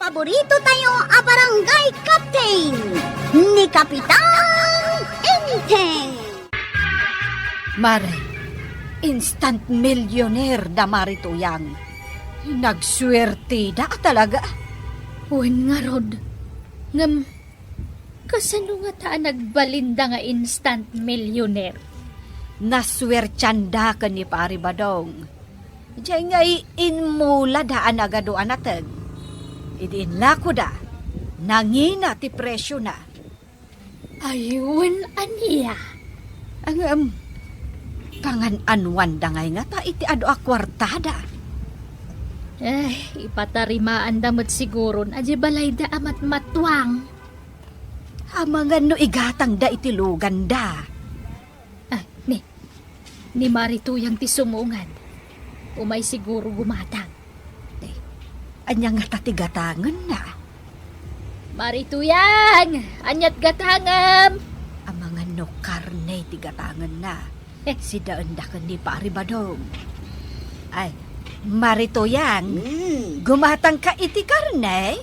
paborito tayo a barangay captain ni Kapitan Enteng. Mare, instant millionaire da marituyang. Nagswerte da talaga. Uwan nga, Rod. Ngam, kasano nga taan nagbalinda nga instant millionaire? Naswertyan ka ni Pari Badong. Diyan nga inmula daan agaduan natin. Idinla ko da. Nangina ti presyo na. Ayun, aniya. Ang pangan-anwan da ngay nga ta iti ado a kwartada. Ipatarimaan damot siguro na di balay da amat matwang. Hamangan no igatang da iti lugan da. Ni Marituyang ti sumungan. Umay siguro gumatang. Anya nga tatigatangan na. Marituyang! Anyat gatangam! Ang mga no karne tigatangan na. Si daan da ka ni Pari Badong. Ay, Maritoyang, gumatang ka iti karne?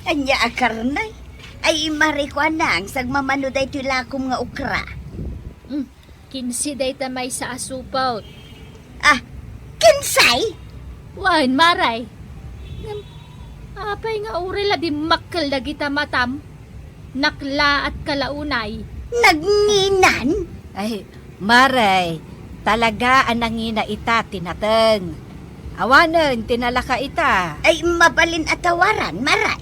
Anya a karnay. Ay marikwanang sagmamano day tilakom nga ukra. Kinsi day tamay sa asupaw. Ah, kinsay? Wan, maray. Apay nga urela di makkel da kita matam. Nakla at kalaunay. Nagninan? Ay, Maray, talaga anangina ita tinateng. Awanen, tinalaka ita. Ay mabalin at tawaran, maray.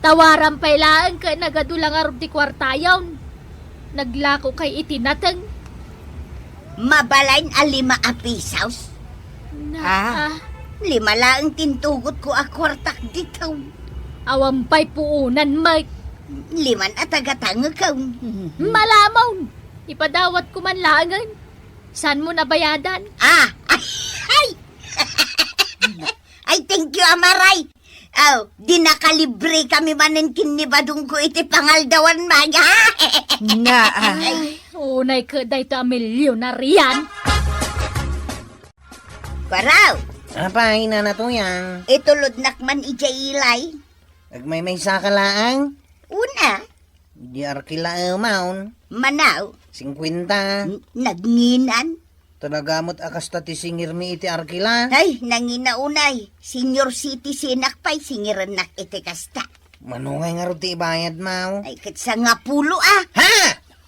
Tawaran pailaan ka nagadulang arub di kwartayon. Naglako kay itinateng. Mabalain a 5 a pisaws. Lima lang tintugot ko a kwartak dito. Awampay puunan, Mike. 5 at tagatanga ka. Malamaw. Ipadawat ko man langan. San mo nabayadan? Ay, thank you, Amaray. Di nakalibre kami manin kinibadong ko iti pangaldawan maga. Unay ka day to a milyonaryan. Paraw, Apa, ina na to yan? itulod nakman ijailay. Agmay sakalaang? Una, Di arkila maun. manaw, 50. nagnginan. Tanagamot akasta ti singir mi iti arkila. Ay, nanginaunay. Senior citizen nakpay singiran nak iti kasta. Manungay nga ti ibayad mau. Ay, katsa nga pulo ah. Ha?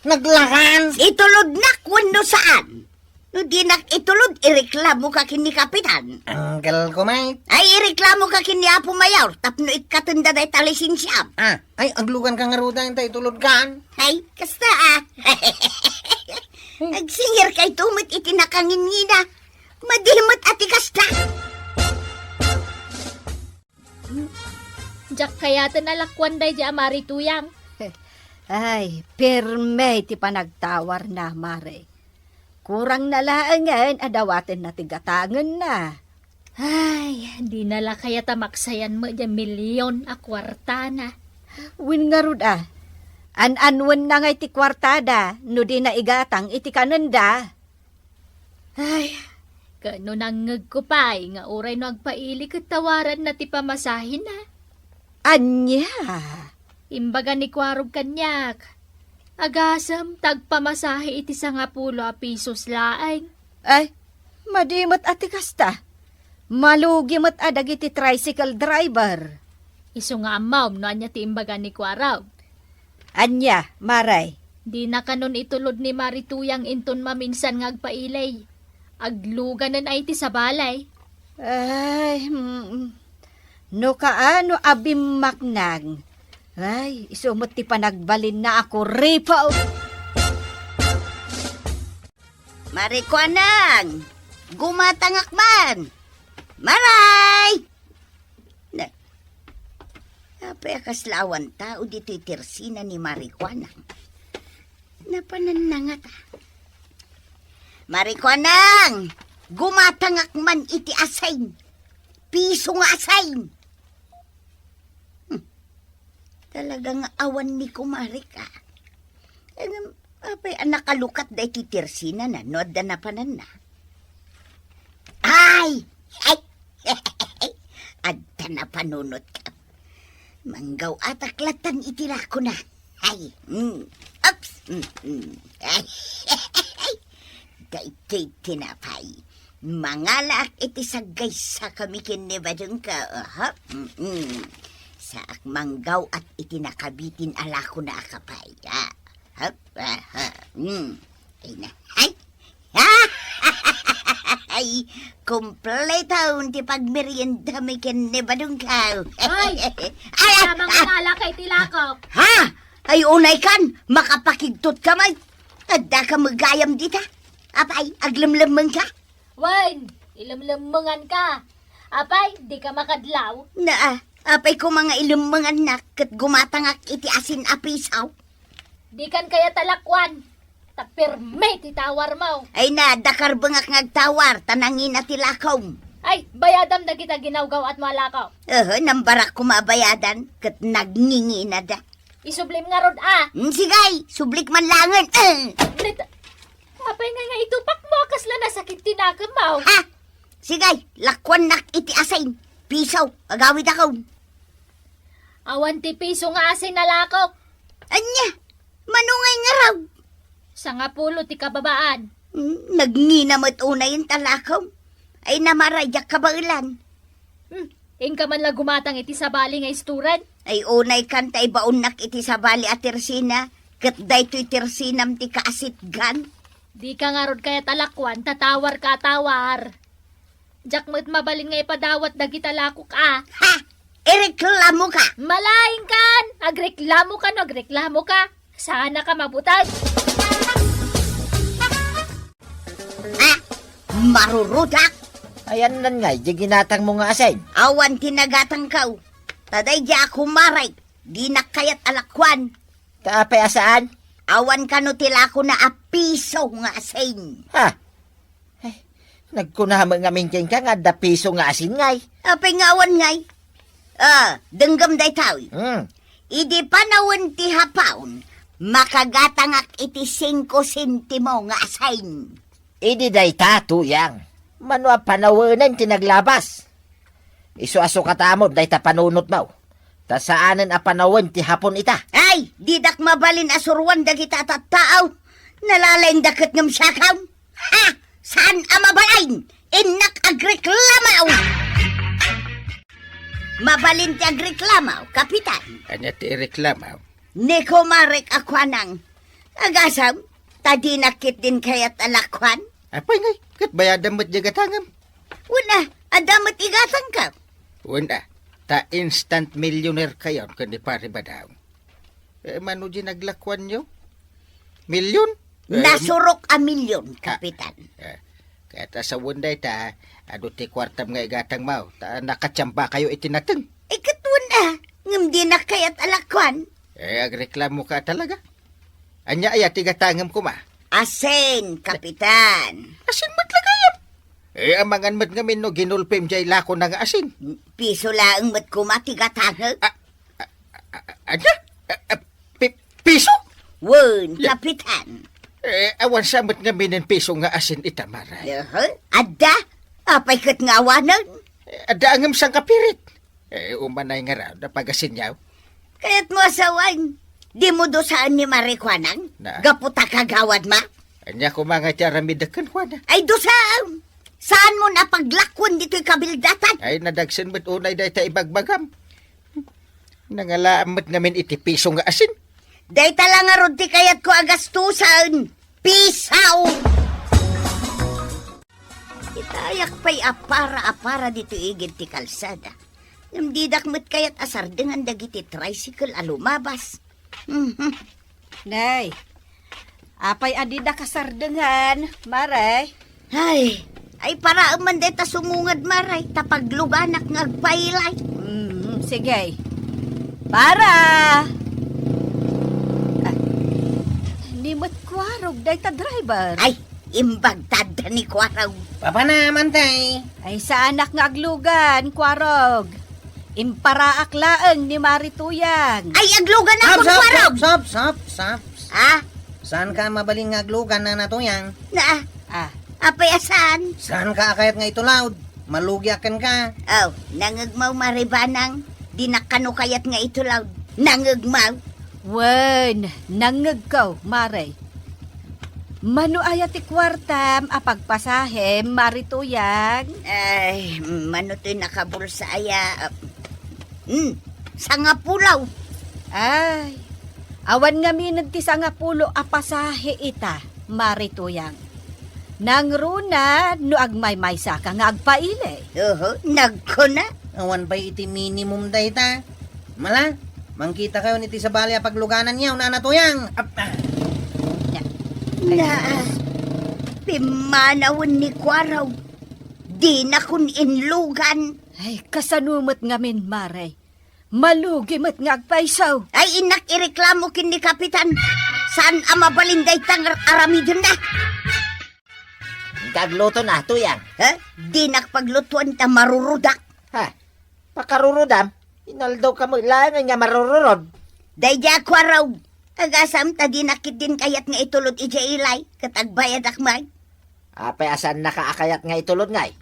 Naglakan? Itulod nak wano saan? No di nak itulod, ireklamo ka kini kapitan. Angkel ko may. Ay, ireklamo ka kini Apo Mayor, tapno ikatanda day talisin siya. Ay, aglugan ka nga ruta yung tulod kan. Ay, kasta ah. Nagsingir kay tumit itinakangingina. Madimot ati kasta. Diyak kaya tanalakwan day di Marituyang. Ay, perme ti panagtawar na, Mare. Kurang nalaangan, adawatin na tigatangan na. Ay, di nala kaya tamaksayan mo di milyon a kwarta na. Win nga rud ah. An-anwan na nga iti kwartada, no di na igatang iti kananda. Ay, kano nangag ko pa'y nga uray no agpaili katawaran na ti pamasahin na. Anya? Imbaga ni kwarog kanyak. Agasam, tagpamasahe iti 10 pisos laeng. Ay, madimot ati kasta. Malugi mat adag iti tricycle driver. Iso nga amaw no anya ti imbaga ni kwaraw. Anya, Maray. Di na kanon itulod ni Marituyang inton maminsan nga agpailay. Agluganan ay ti sa balay. Ay, no kaano abim maknang. Ay, isumot ti panagbalin na ako, ripaw. Marikwanang, gumatangakman. Maray! Apay akaslawan tao dito'y tersina ni Marikwanang. Napananangat ah. Marikwanang, gumatangakman iti asayn. Piso nga asayn. Talagang awan ni kumarik ah. Apay nakalukat da iti tersina na, no da na panan na. Ay! Adta na panunot ka. Manggaw ataklatan itira ko na. Ay, ups. Ay, daytoy tinapay. Mangalak iti sagay sa kami kinibadong ka. Saak manggaw at iti nakabitin ala ko na akapay. Ay na. Ay, kumpleta ti pagmerienda may kinibadong ka. Ay, tamang inala kay Tilakok. Ha? Ay, unay kan, makapakigtot ka may. Adda ka magayam dita. Apay, aglamlamang ka. Wine, ilamlamangan ka. Apay, di ka makadlaw. Apay ko mga ilumang anak kat gumatangak iti asin apisaw. Di kan kaya talakwan. Tapirme titawar mo. Ay na, dakar bangak ngagtawar, tanangin at ilakaw. Ay, bayadam na kita ginawgaw at malakaw. Nambarak ko mabayadan kat nagngingi na da. Isublim nga rod Sigay, sublik man langan. Apay nga itupak mo, kasla na sakit tinagam mo. Ha? Sigay, lakwan nak iti asin. Pisaw, agawid ako. Awan ti piso nga asin na lakok. Anya, manungay nga raw. Sa nga pulo ti kababaan. Nagnginamot una yung talakaw. Ay namarayag kabailan. Ingka man lang gumatang iti sabali nga isturan. Ay unay kanta ibaunak iti sabali at tersina. Kat daytoy tersinam ti kaasitgan. Di ka nga rod kaya talakwan, tatawar ka tawar. Jak mo't mabalin nga ipadawat dagita lakok Ha? Ireklamo ka. Malaing kan! Agreklamo ka no, agreklamo ka. Sana ka mabutag. Ha? Marurudak. Ayan nan nga, di ginatang mo nga asin. Awan tinagatang kaw. Taday di ako maray. Di na kayat alakwan. Taapay asaan? Awan ka no tila ko na apiso nga asin. Ha? Ay, nagkunahama nga mingking ka nga da piso nga asin ngay. Apay nga awan ngay. Denggam day tawi. Idi panawon ti hapaon. Makagatangak iti 5 sentimo nga asin. Idi day tato yang. Manwa panawanan tinaglabas. Isu-aso katamod day ta panunot mo. Ta saanan a panawan ti hapon ita. Ay, didak mabalin asurwan dagita tattaaw. Nalalaing dakat ngam syakaw. Ha? Saan amabalain? Inak agreklamaw. Mabalin ti agreklamaw, kapitan. Anya ti reklamaw? Niko marek akwanang. Agasam, tadi nakit din kayat alakwan. Apay ngay, kat bayadan mo't jagatangam. Una, adamat igatang ka. Wala, ta instant millionaire kayon kundi pare ba daw? Mano di naglakwan nyo? Milyon? Nasurok a milyon, kapitan. Kaya ta sa wunday ta, ado ti kwartam nga igatang mau, ta nakachamba kayo itinateng. Ikatun na, ngam di na kayat alakwan. Agreklamo ka talaga? Anya ay tigatangam ko ma? Asen, kapitan. Asin mat lagayap. Amangan mat ngamin no ginulpim jay lako na nga asin. Piso laang mat kumatigatangag. Anya? Piso? Wen, kapitan. Awan sa mat ngamin ng piso nga asin itamaray. Adda, apay kat ngawanan. Ada angam sang kapirit. Umanay nga raw na pagasin yaw. Kaya't mo asawan. Di mo dosaan ni Marikwanang? Na? Gaputa kagawad ma? Anya ko mga tiaramidakan wana. Ay dosaan. Saan mo napaglakwan dito'y kabildatan? Ay nadagsan mat unay day ta ibagbagam. Nangalaamot ngamin iti piso nga asin. Day tala nga rod ti kayat ko agastusan. Pisaw! Itayak pa'y apara dito igid ti kalsada. Yung didak mo't kayat asar dengan dagiti tricycle alumabas. Nay, apay adida kasardengan, maray. Ay para man deta sumungad maray, tapagluganak ngagpailay. Sige. Para! Nimot kwarog, day ta driver. Ay, imbagtad ni Kwaraw. Papa naman tay. Ay sa anak nga aglugan, kwarog. Imparaak laeng ni Marituyang. Ay, aglugan ako Kwaraw. Sop. Ah, Saan ka mabaling ngaglugan na natuyang? na, Ah, apay asan? Saan ka akayat nga ito loud? malugyakan ka. Aw, nangagmaw maribanang. Di nakano kayat nga ito law. Nangagmaw. Wen, nangagaw, Mare. Mano ayat ti kwartam apagpasahem, marituyang. Ay, mano to'y nakabulsa aya. Sanga pulaw. Ay, awan nga minag ti sangapulo apasahe ita, marituyang. Nang runa, no agmay-may sa ka nga agpaile. Nagko na. Awan pa iti minimum dayta. Mala, mangkita kayo niti sa balya pagluganan niya, nanatuyang. Na, pimanawon ni Kwaraw. Di na kun inlugan. Ay, kasanumot nga min, Mare. Malugimot nga agpaisaw. Ay, inak ireklamo kin ni Kapitan. Saan ang mabalinday tangar aramidon na? Kagluto na, tuyang. Ha? Di nakpaglutuan ta marurudak. Ha? Pakarurudam, inaldaw ka mo lang nga marururod. Dayja Kwaraw. Agasam ta di nakit din kayat nga itulod ija ilay. Katagbayad akmay. Apay asan nakaakayat nga itulod ngay.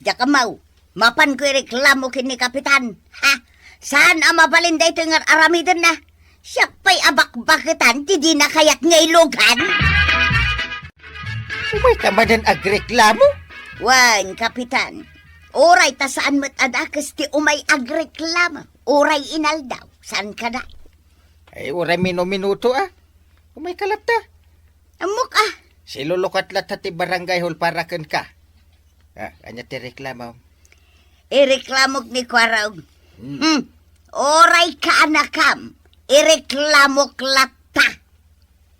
Diya ka mau. Mapan ko ireklamo kin ni Kapitan. Ha? Saan ang mabalinday tangar aramidon na? Siya pa'y abak-bakitan, di na kayat nga ilugan. Umay ka manan agreklamo? Wan, Kapitan. Oray ta saan mo't adakas ti umay agreklamo. Oray inaldaw. Saan ka na? Ay, uray minuto Umay kalapta. Amok ah. Silulukat lat ti barangay hall para ken ka. Anya ti reklamo. Ireklamok ni Kwaraw. Oray ka anakam. Ireklamok latta.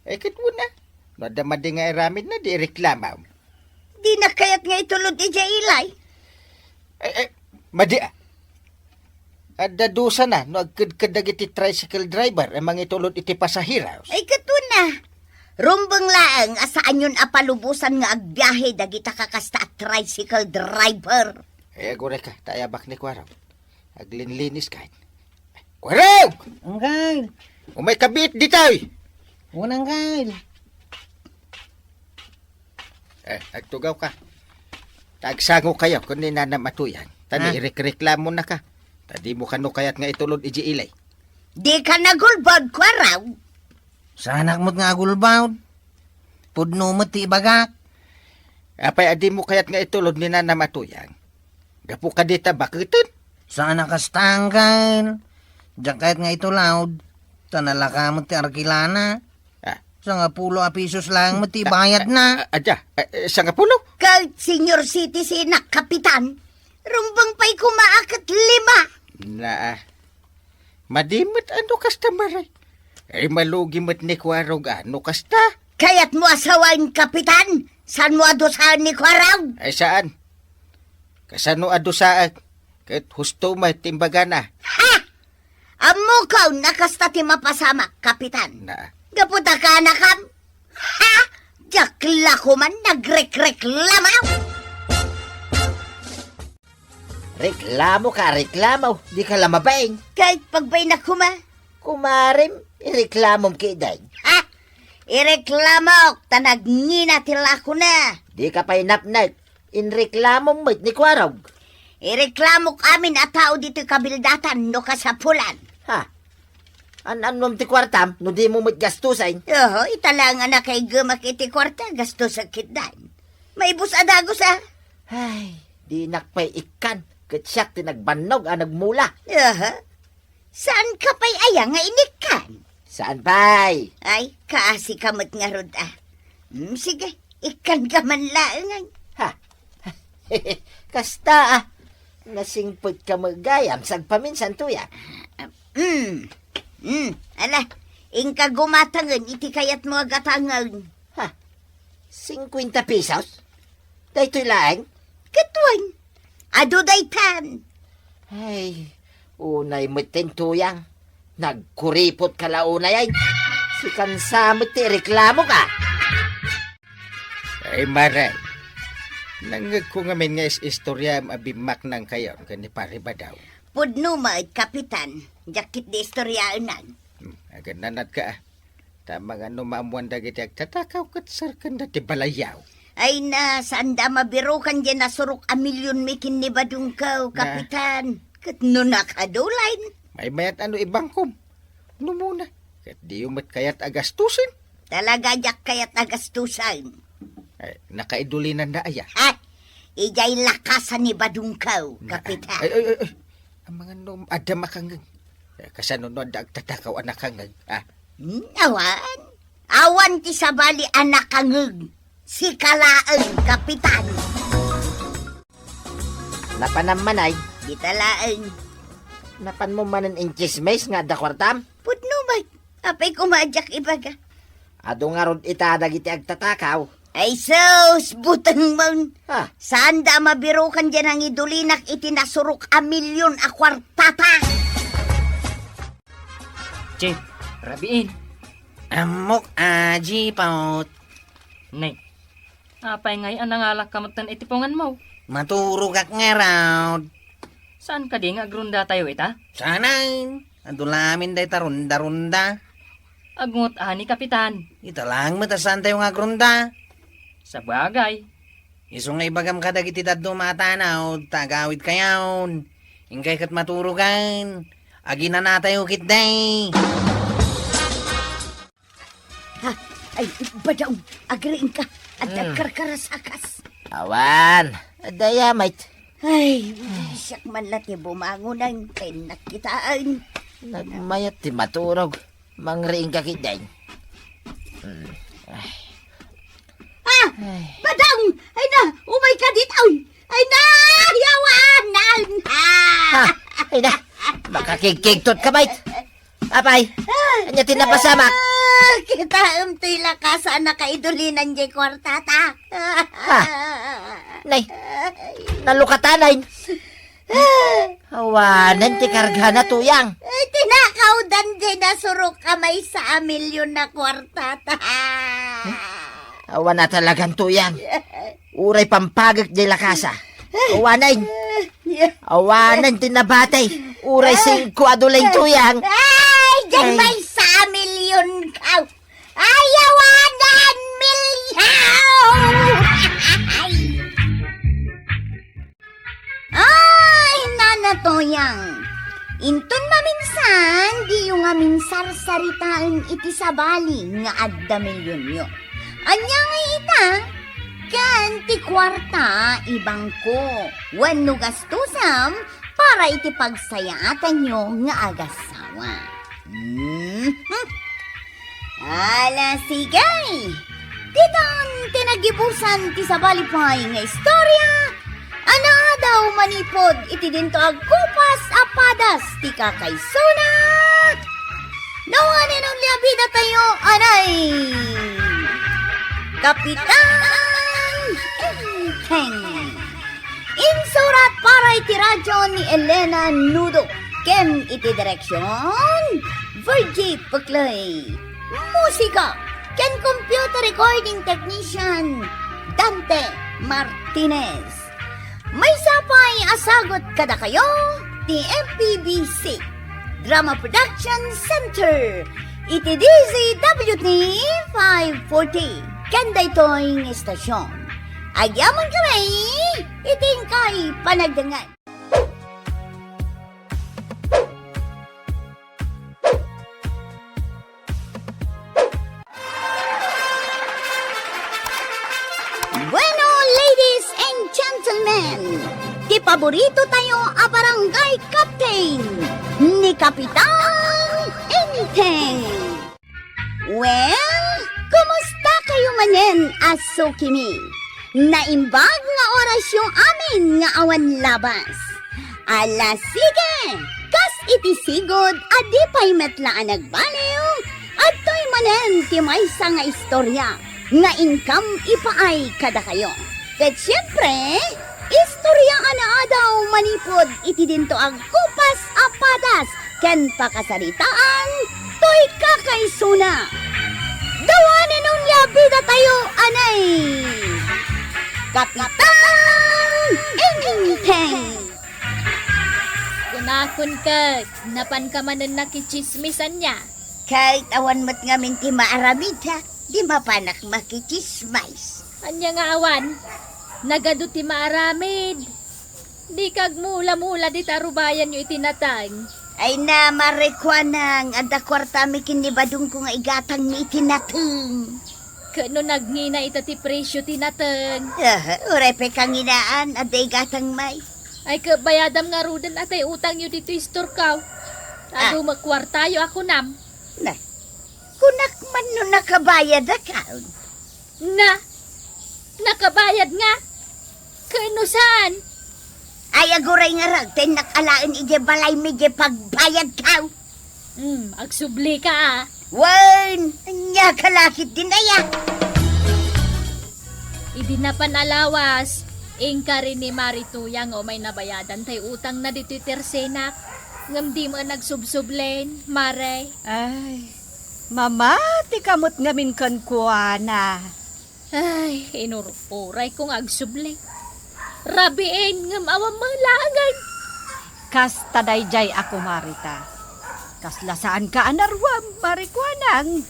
Ay, kitwo na. Nadamadi nga iramid na di reklamo. Di na kayat nga itulod ija ilay. Madi Adadusa na, no agkad-kadag iti tricycle driver, amang itulod iti pasahiraw. Ay kato na. Rumbang laang asaan yun apalubusan nga agbiyahe dagita kakasta at tricycle driver. Ay, agure ka, tayabak ni Kwaraw. Aglinlinis kahit. Kwaraw! Angkal, Umay kabit ditoy! unang kal. Agtugaw ka. Tagsango kayo kung ni nanamatuyan. Tani, ireklamo na ka. Tadi mo kano kayat nga itulod iji ilay. Di ka nagulbod, Kwaraw. Sa anak mo't nga agulbaw. Pudno mo't ti ibagak. Apay, adi mo kayat nga itulod ni nanamatuyan. Gapu ka dita bakitin. Sa anak kastangkal. Diyan kahit nga ito loud. Tanalaka mo't ti arkilana. Sa nga pulo a pisos lang mo't ti bayad na. Sa nga pulo? Kahit senior citizen na kapitan, rumbang pa'y kumaakat 5. Madimit ano kasta maray. Ay malugimit ni Kwaraw ano kasta. Kaya't mo asawain kapitan, saan mo adusahan ni Kwaraw? Ay saan? Kasano adusaan? Kahit husto may timbaga na. Ha! Amukaw nakasta ti mapasama, kapitan. Gaputa ka anakam? Ha! Jakla ko man nagreklamaw. Reklamo ka, reklamo. Di ka lamabeng. Kahit pagbay na kuma. Kumarim, ireklamom kiday. Ha! Ireklamok, tanagnina tila ko na. Di ka pa inapnag. Inreklamom mo't ni Kwaraw. Ireklamok amin at tao dito kabildatan no kasapulan. Ha? An-anom ti kwartam, no di mo mo't gastusain. Oho, italangan na kay gumak iti kwarta, gasto sa kitdan. May bus adagos ah. Ay, di nakpay ikan. Katsyak tinagbanog ang nagmula. Oho, saan ka pa'y ayang nga inikan? Saan pa'y? Ay, kaasi kamot nga rod ah. Sige, ikan ka man laangan. Ha? Kasta nasingpot ka magayam, sagpaminsan tuya. Ala, ingka gumatangan, iti kayat mo agatangan. Ha? 50 pesos? Dahito lang? Katuan, ado daytan. Ay, unay mo't tuyang. Nagkuripot ka launay ay. Si kansamot ti reklamo ka. Ay, maray. Nangag ko nga may nga istorya abimak ng kayo kani pariba daw. Pudno ma't kapitan, jakit di istoryaanan. Agan nanat ka. Tama nga no maamuan dagiti agtatakaw kat sarkan dati balayaw. Ay na, saan da mabirukan dyan na surok a milyon mikin ni Badung ka, kapitan. Kat no nakadulain. May mayat ano ibangkom. Ano muna? Kat di umat kayat agastusin. Talaga jak kaya't agastusan. Ay, nakaidulinan na aya. At ijay lakasan ni Badung ka, kapitan. Ay. Ang mga nom, ada makangag. Kasanunod agtatakaw anak hangag. Awan. Awan ti sabali anak kangeg. Si Kalaan, kapitan. Napanaman ay, Di talaan. napan mo manan in chismes nga da kwartam. Putno ba? Apay kumadyak ibaga. Ado nga rod itadag iti agtatakaw. Ay sus, butang mon. Ha, Saan da mabirukan dyan ang idulinak iti nasurok a milyon a kwartata? Che, rabiin. Amok aji paut. Nay, apay ngay ang nangalak kamutan itipungan mo. Maturog ak nga raw. Saan ka di nga agrunda tayo ita? Sanain. Adulamin day tarunda-runda. Agungot ani kapitan. Ita lang matasan tayo nga grunda. Sa bagay. Iso nga ibagam kadag iti daddo matanaw. Tagawid kayawn. Ingkay kat maturugan. Agi na natayo kit day. Ha? Ay, badaw, agriin ka. At karkarasakas. awan. Adaya, mate. Ay, siyak man lati bumangunan. Kay nakitaan. Nagmayat ti maturog. Mangriing ka kiday. Ah! Badang! Ay na! Umay ka dito! Ay na! Yawanan! Ha, ay na. Makakigkigtot ka, mate. Apay, anya tinapasama. Kita umtoy lakasan na kaidulinan di kwartata. Nay, nalukatanan. Awanan ti karga na tuyang. Ay, tinakaw dan di nasurok kamay sa milyon na kwartata. Awan na talagang tuyang. Uray pampagak di lakasa. Awanan. Awanan tinabatay. Uray 5 adulay tuyang. Ay, dyan Ay. may sa milyon ka. Ay, yawanan milyon! Ay, nanatoyang. Intun maminsan, di yung amin sarsaritaan iti sabali nga adda milyon yo. Anya nga ita, kan ti kwarta ibang ko. Wano gastusam, para iti pagsayaatan nyo nga agasawa. Ala, sigay! Titang tinagibusan ti sabalipay nga istorya. Ana daw manipod iti dinto agkupas apadas ti kakaysuna. Nawanin ang liabida tayo, anay! Kapitan Enteng. Insurat para iti radyo ni Elena Nudo. Ken iti direksyon Virgie Puclay. Musika ken computer recording technician Dante Martinez. May sapay asagot kada kayo ti MPBC Drama Production Center. Iti DZWT 540. Kanda ito'y estasyon. Agyaman kami, iting kay panagdangan. Bueno, ladies and gentlemen, ti paborito tayo a barangay captain ni Kapitan Enteng. Well, kumusta kayo manen, aso kimi? Naimbag nga oras yung amin nga awan labas. Ala sige, kas iti sigod adi pa'y metlaan nagbaliw at to'y manen ti maysa nga istorya nga income ipaay kada kayo. Ket syempre, istorya ana daw manipod iti dinto ang kupas apadas ken pakasaritaan to'y kakaysuna. Dawanin nung labida tayo, anay! Kapitan Enteng! Kunakon ka, napan ka man ang nakichismisan niya. Kahit awan mo't ngamin ti maaramid ha, di mapanak makichismais. Anya nga awan, nagado ti maaramid. Di kag mula-mula di tarubayan yung itinatang. Ay na, marekwanang, ada kwarta mi kinibadong ko nga igatang ni itinateng. Kano nagngina ita ti presyo tinatang. Urepe kang inaan, ada igatang may. Ay kabayadam nga rudan atay utang yu dito istor kaw. Ado magkwartayo ako nam. Na, kunak man no nakabayad akaw. Na, nakabayad nga. Kano saan? Ay aguray nga rag, ten nakalaan ije balay mi je pagbayad kaw. Agsubli ka ah. Wan, anya kalakit din aya. Idi na panalawas. Ingka rin ni Marituyang o may nabayadan tay utang na dito tersenak. Ngam di mo nagsubsublen, Mare. Ay, mamati kamot ngamin kan kuana. Ay, inurupuray kong agsubli. Rabiin ngam awang malangan. Kas tadayjay ako, Marita. Kas lasaan ka anarwam, marikwanang.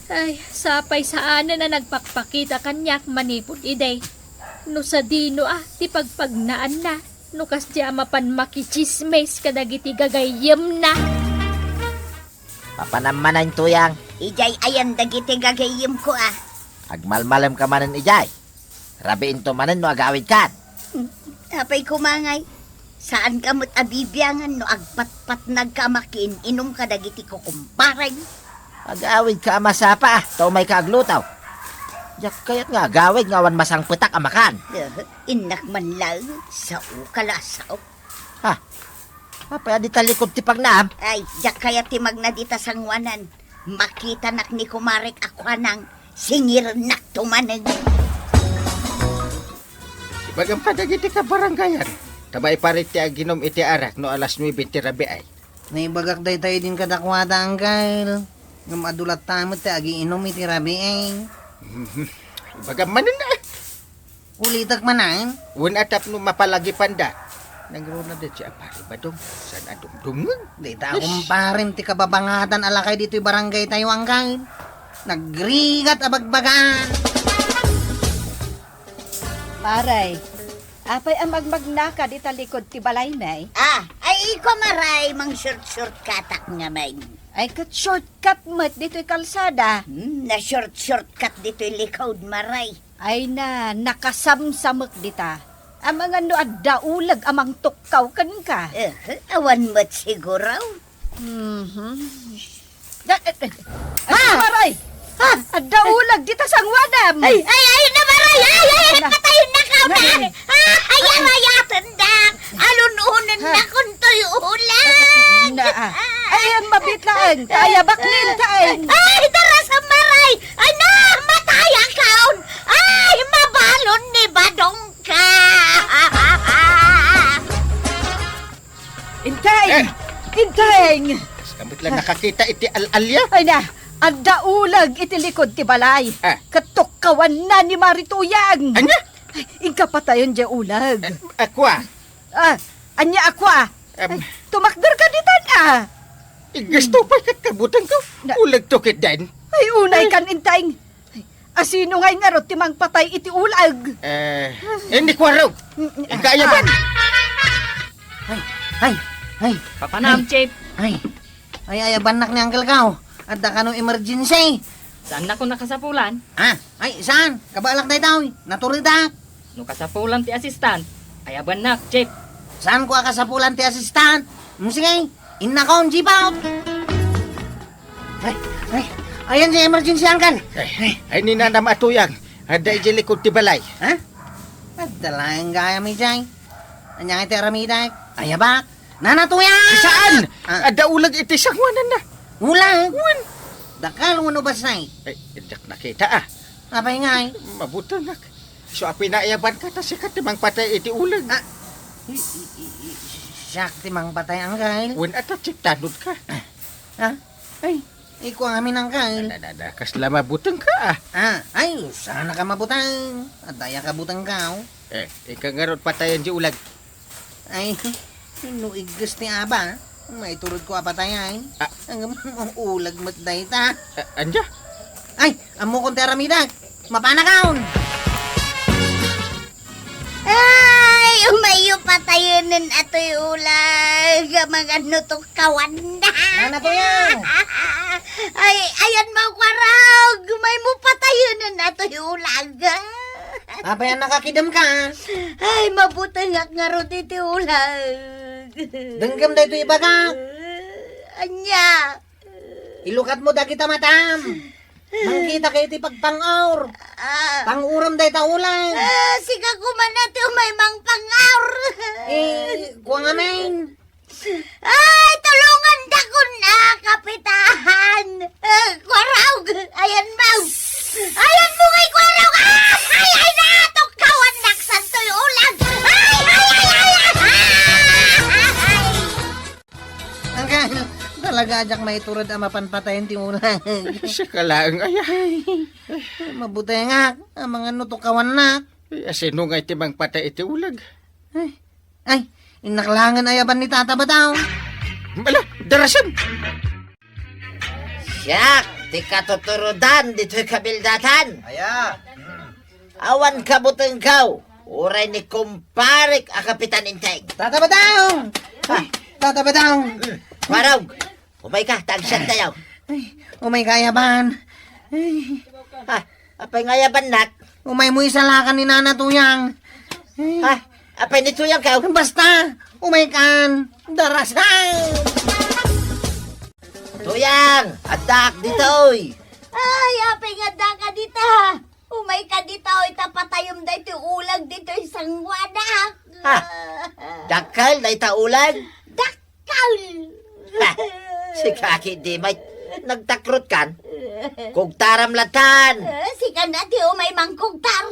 Ay, sapay saan na nagpakpakita kanyak manipod iday. No sa dino ti pagpagnaan na. No kas di amapan makichismes kadagiti gagayem na. Papanamanan tuyang. Ijay ayan dagiti gagayim ko ah. Agmalmalam ka manan ijay. Rabiin to manan no agawid kan. Apay kumangay. Saan ka mo't abibiyangan no agpatpat nagkamakin inom ka dagiti ko kumparay. Agawid ka masapa tao may kaaglutaw. Yak kayat nga agawid nga wan masang petak amakan. Inak man lang sa ukalasaw. Apa di talikod ti pagnam? Ay, jak kaya ti magnadita sangwanan. Makita nak ni kumarek akwanang singir nak tumanag. Ibagam ka dagiti ka barangayan. Tabay parit ti aginom iti arak no alas 9 ti rabi ay. Naibagak day tayo din kadakwata ang kail. Nga madulat tamot ti agi inom iti rabi eh. Ibagam manan na. Ulitak manan. Wan atap no mapalagi panda. Nangruna din siya pari badong. San adumdungan. Di ta kumparin ti kababangatan alakay dito'y barangay tayo ang kail. Nagrigat abagbagaan. Maray, apay ang magmagnaka di talikod ti balay may. Ay kumaray mang short katak nga may. Ay kat shortcut mat dito'y kalsada. Na short cut dito'y likod maray. Ay na, nakasamsamak dita. Ang mga no adaulag amang tukkaw kan ka. Awan mo't siguro. Maray! Adaulag dita sang wadam! Ay na maray! Ay, patayin na ka ba? Ayatan da! Alununan na kunto'y ulan! Ay, ang mabitlaan! Kaya baklin taing! Ay, tara sa maray! Ano? Matay akaon! Ay, mabalon ni Badong ka! Intay! Intay! Kamit lang nakakita iti al-alya. Ay na! Ang daulag iti likod ti balay. Katukkawan na ni Marituyang. Anya? Ingka patayon dya ulag. Aqua. Anya akwa. Tumakder ka ditan Gusto pa kabutan ko. Ulag to kit din. Ay unay kan intay. Asino ngay nga rot timang patay iti ulag. Hindi ko araw. Kaya ba? Ay, Papanam, Chip. ay, banak ni Uncle Kao. At da ka no emergency. Saan na ko nakasapulan? Ay, saan? Kabalak day tao. Naturidak. No kasapulan ti assistant. Ayaban na, Chip. Saan ko akasapulan ti assistant? Sige, inna ko ang jeep out. Ayan si emergency Uncle. Ay ni na matuyang. Ada iji likod ti balay. At dalayang gaya mi jay. Anyang iti aramiday. Ayabak. Nanatuyan! Saan? Ada ulag iti sangwanan na. Ulang. Dakal mo ba say? Ay, idak nakita Apay ngay. Mabuto nak. So apinaiyaban ka ta sikat timang patay iti ulag. Siyak timang patay Uncle. Wen ata chip tanod ka. Ay, iko ang amin Uncle. Kas lama butang ka Ay, sana ka mabutang. At daya ka butang ka. Ika nga ron patayan di ulag. Ay, inuigas ni Aba. May turod ko apatayan. Ang ulag mat day ta. Anja? Ay, amo kong teramidag. Mapanakaon. Ay, umayo patayonin ato'y ulag. Mga nutok kawan na. Nana to yan. Ay, ayan mo kwarag. May mo patayonin ato'y ulag. Apay ang nakakidam ka. Ay, mabuti nga ro dito ulag. Denggam da ito iba ka. Anya. Ilukat mo da kita matam. Mangkita kayo ti pagpangaur. Panguram da ita ulan. Siga kumanati may mang pangaur. Kuha nga main. Ay, tulungan da ko na, kapitan. Kwaraw, ayan mau. Ayan mo kay kwaraw. Ay, na, kawan naksan to'y ulang. Angkal, talaga ajak may turad ang mapanpatayin ti ulan. Siya ka lang, ay. Mabuti nga, ang mga nutukawan na. Sino nga iti bang patay iti ulag? Ay, inaklangan ayaban ni Tata Bataw. Bala, darasam. Siyak, ti katuturudan dito'y kabildatan. Aya. Awan kabuteng kaw. Uray ni kumparik a Kapitan Inteng. Tata Bataw! Ay, Tata Bataw! Kwaraw, umay ka, tagsyat tayo. Ay, umay kayaban. Ha, apay ngayaban nak. Umay mo isalakan ni Nana Tuyang. Ha, apay nito yung kaw. Basta, umay kan. Darasan! Tuyang, adak dito'y. Ay, apay nga da ka dita. Umay ka dita, oy, tapatayom da ito ulag dito isang wadak. Ha? Dakal na itaulag. Dakal. Ha, si kaki di may nagtakrot kan. Kugtaram latan. Si kanati umay mangkugtar.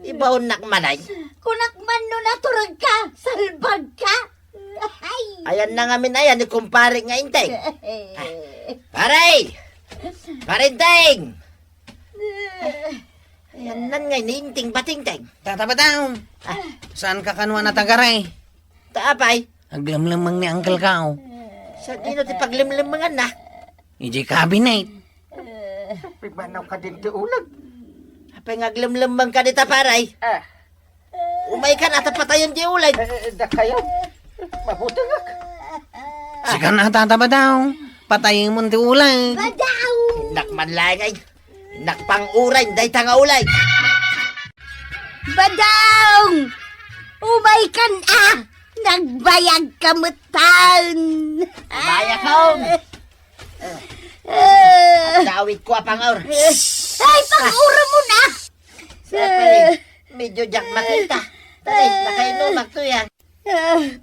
Ibaon nak manay. Kunak man no naturag ka, salbag ka. Ay. Ayan na nga ayan ni kumpare nga Inteng. Paray! Parinteng! Ayan nan nga ninting batingteng. Tata Bataw, saan ka kanwa na tagaray? Taapay, Aglamlamang ni Uncle Kao. sa dino ti paglimlimangan na. Iji cabinet. Pagmanaw ka din ti ulag. Apay nga glimlimang ka dita paray. Umay ka na tapatayon di ulag. Da kayo. Mabuti nga. Sika na Tata Bataw. Patayin mo ti ulan. Badaw. Nakmanlangay. Nakpanguray, day tanga ulay. Badaw. Umay kan nagbayag kamutan. Maya kaon. Dawit ko apangaur. Ay, pang-ura mo na. Siyempre, medyo jak makita. Tari, nakainumak to yan.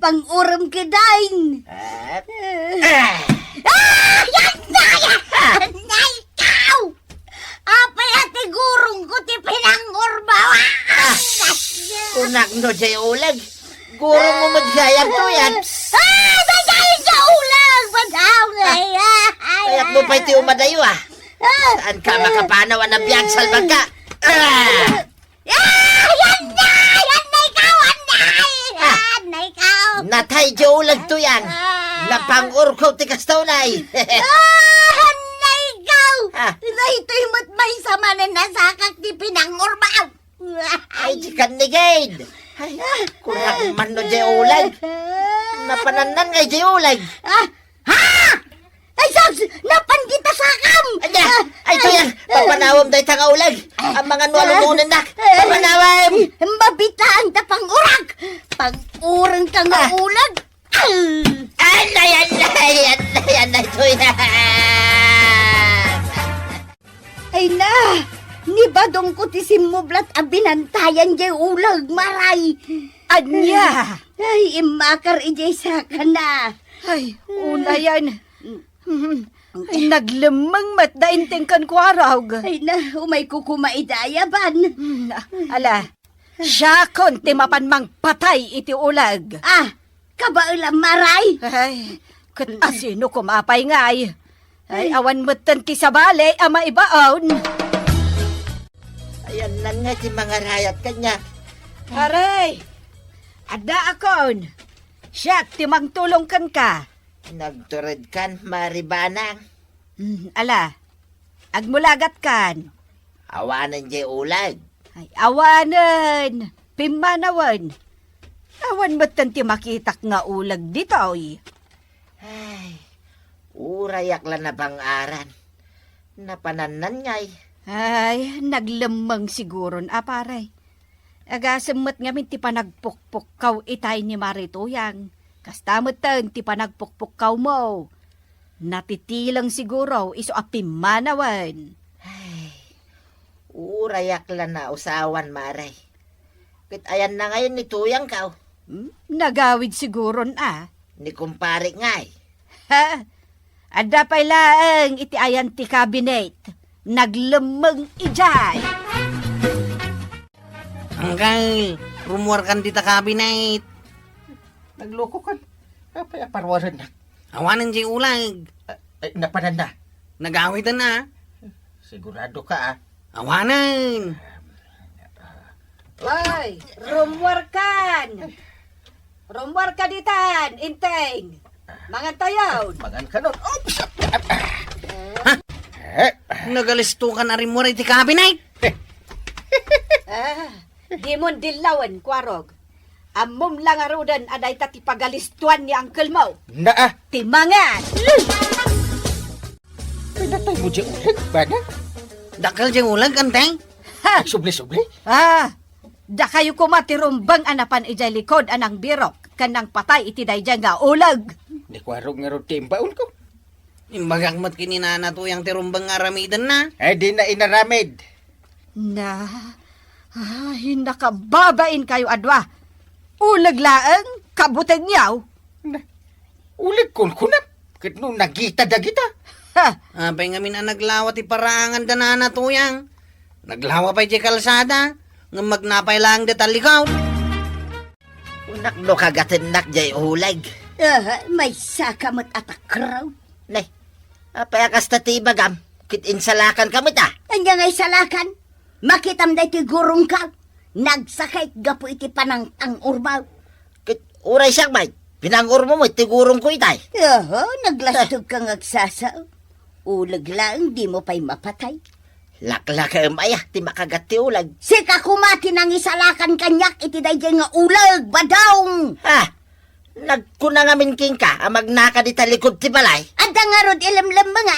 Pang-uram ka dain. Yan na! Yan na ikaw! Apay ati gurong ko ti pinangurbawa. Kunak no jay ulag. Guro mo magsayang to yan. Badayin ka ulang! Badaw nga yan! Kaya't mo pa'y ti umadayo ah. Saan ka makapanaw na biyag salbag ka? Yan na! Yan na ikaw! Yan na ikaw! Natay di ulag to yan. Napangur ko ti kastawnay. Yan na ikaw! Ah. Na ito'y matmay sa manan na sakak ti pinangurbaw. Ay, di kanigid. Ay, kunak man no jay ulag. Napananan ngay jay ulag. Ha? Ay, sos! Napan kita sakam! Ay, to yan. Papanawam day tanga ulag. Ang mga nualununan nak. Papanawam. Mabitaan ta pang-urag! Pang-urang ka nga ulag! Ay, yan, to yan. Ay na! Ni badong ko ti simublat a binantayan jay ulag, maray! Anya! Ay, imakar ijay sa na. Ay, una yan. Ay, naglemang mat da inteng kan kwarag. Ay na, umay kukumaidayaban. Ala, siya kon ti mapan mang patay iti ulag. Kabailang maray! Ay, kat asino kumapay ngay. Ay, awan mo tan ti sabale, ama ibaon. Ayan lang nga si mga rayat kanya. Aray, ada akon. Siya, timang tulong kan ka. Nagtured kan, maribanang. Ala, agmulagat kan. Awanan di ulag. Ay, awanan. pimanawan. Awan mo't ti makitak nga ulag dito, oy. Ay, urayak lang na bang aran. Napananan nga'y. Ay, naglamang siguron, aparay. Agasamot ngamin ti panagpukpukkaw itay ni Marituyang. Kastamot tan ti panagpukpukkaw mo. Natitilang siguro iso apimanawan. Ay, urayak lang na usawan, maray. Kit ayan na ngayon ni Tuyang ka. Nagawid siguron Ni kumpare nga'y. Ha? Ada pa'y laang iti ayan ti cabinet. Naglamang ijay. Uncle, rumor kan dita cabinet. Nagloko kan. Apay aparwaran na. Awanan di ulag. Ay, napanan na. Nagawitan na. Sigurado ka Awanan. Ay, rumwarkan. Rumwarka ditan, inteng. Mga tayaw. Magan ka nun. Oops! Nagalistukan na rin mo rin ti cabinet. Di mo dilawan, kwarog. Amom lang arudan aday ta ti pagalistuan ni uncle mo. Naa! Timangan! Pinatay mo dyan ulit, bana? Dakal diyang ulag, anteng. Ha! Subli-subli? Da kayo kumatirumbang anapan ijay likod anang birok. Kanang patay iti dayjay nga ulag. Di kwarog nga ron timbaon ko. Imbagak mat kininana to yung tirumbang aramidan na. Ay, di na inaramid. Na, hinakababain kayo adwa. Ulag laang, kabutag niyaw. Ulit kun kunap. Kit nung nagita dagita. Ha! Apay ngamin ang naglawa ti parangan danana to yang. Naglawa pa'y di kalsada. Nga magnapay lang detalikaw. Unak no kagatinak jay ulag. May sakamot atakraw. Nay, apay akas tatibagam. Kit insalakan kami ta. Anya ngay salakan. Makitam da iti gurong ka. Nagsakay gapo iti panang ang urbaw. Kit uray siyak bay. Pinangur mo itigurong ko itay. Naglastog kang agsasaw. Ulag lang, di mo pa'y mapatay. Laklaka maya, ti makagati ulag. Sika kumati nang isalakan kanyak iti dayjay nga ulag, badawng. Ha? Nagkuna ngamin king ka, amag naka di talikod ti balay. Ada nga rod ilamlam mga.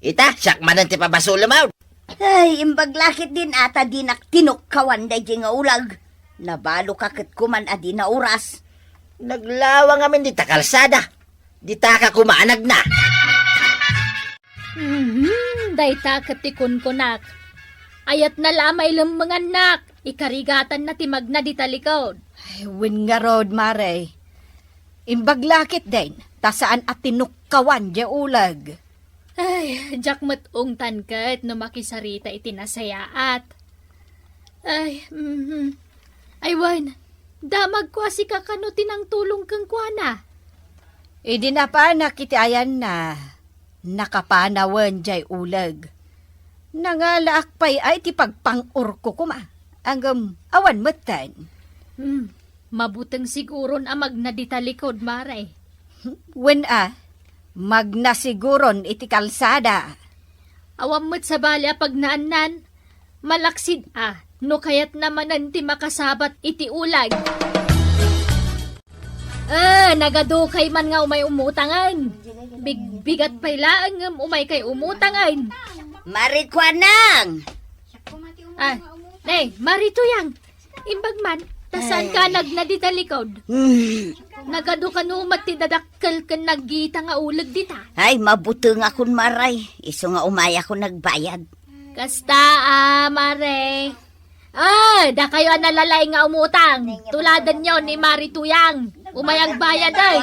Ita, siyak manan ti pabasulam out. Ay, imbaglakit din ata dinak tinukkawan dayjay nga ulag. Nabalo kakit kuman adi na oras. Naglawa ngamin di takalsada. Di taka kumaanag na. Dayta katikon ko nak. Ayat na lamay mga nak. Ikarigatan na timag na di talikod. Ay, win nga road, mare. Imbaglakit din, tasaan at tinukkawan di ulag. Ay, jakmat ungtan kat no makisarita itinasayaat. Ay, ay wan, damag kwa si kakano tinang tulong kang kwa na. Idi na pa nakitiayan na. Nakapanawan jay ulag. Nangalaak pa'y ay ti pagpangur ko kuma. Anggam awan matan. Mabutang siguron amag na ditalikod maray. When magnasiguron iti kalsada. Awam mo't sa bali pag naanan. Malaksid no kayat naman ti makasabat iti ulag. Nagadukay man nga umay umutangan. Bigbigat pa'y laang umay kay umutangan. Marikwanang! Nay, marito yang. Imbag man, tasan ka nagnaditalikod. Nagado ka numat ti dadakkel ka naggita nga ulag dita. Ay, mabuto nga kun maray. Iso nga umaya ko nagbayad. Kasta, mare. Da kayo nalalay nga umutang. Tuladan nyo ni Marituyang. Umayang bayad ay.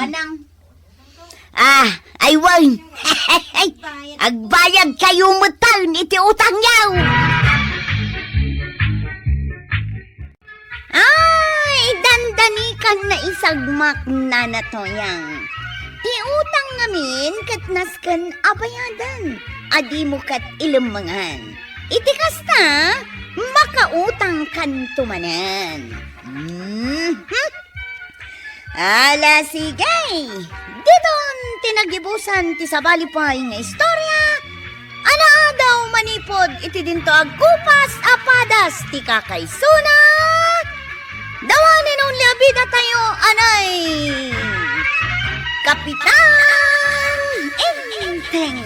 Aywan. Agbayad kayo mutal iti utang yaw. Ay, dandanikan na isagmak na natoyang. Ti utang ngamin kat naskan abayadan. Adi mo kat ilamangan. Iti kasta, makautang kan tumanan. Ala sige. Didon tinagibusan ti sabalipay nga istorya. Ana daw manipod iti dinto agkupas apadas ti kakaysuna. labida tayo, anay! Kapitan Enteng!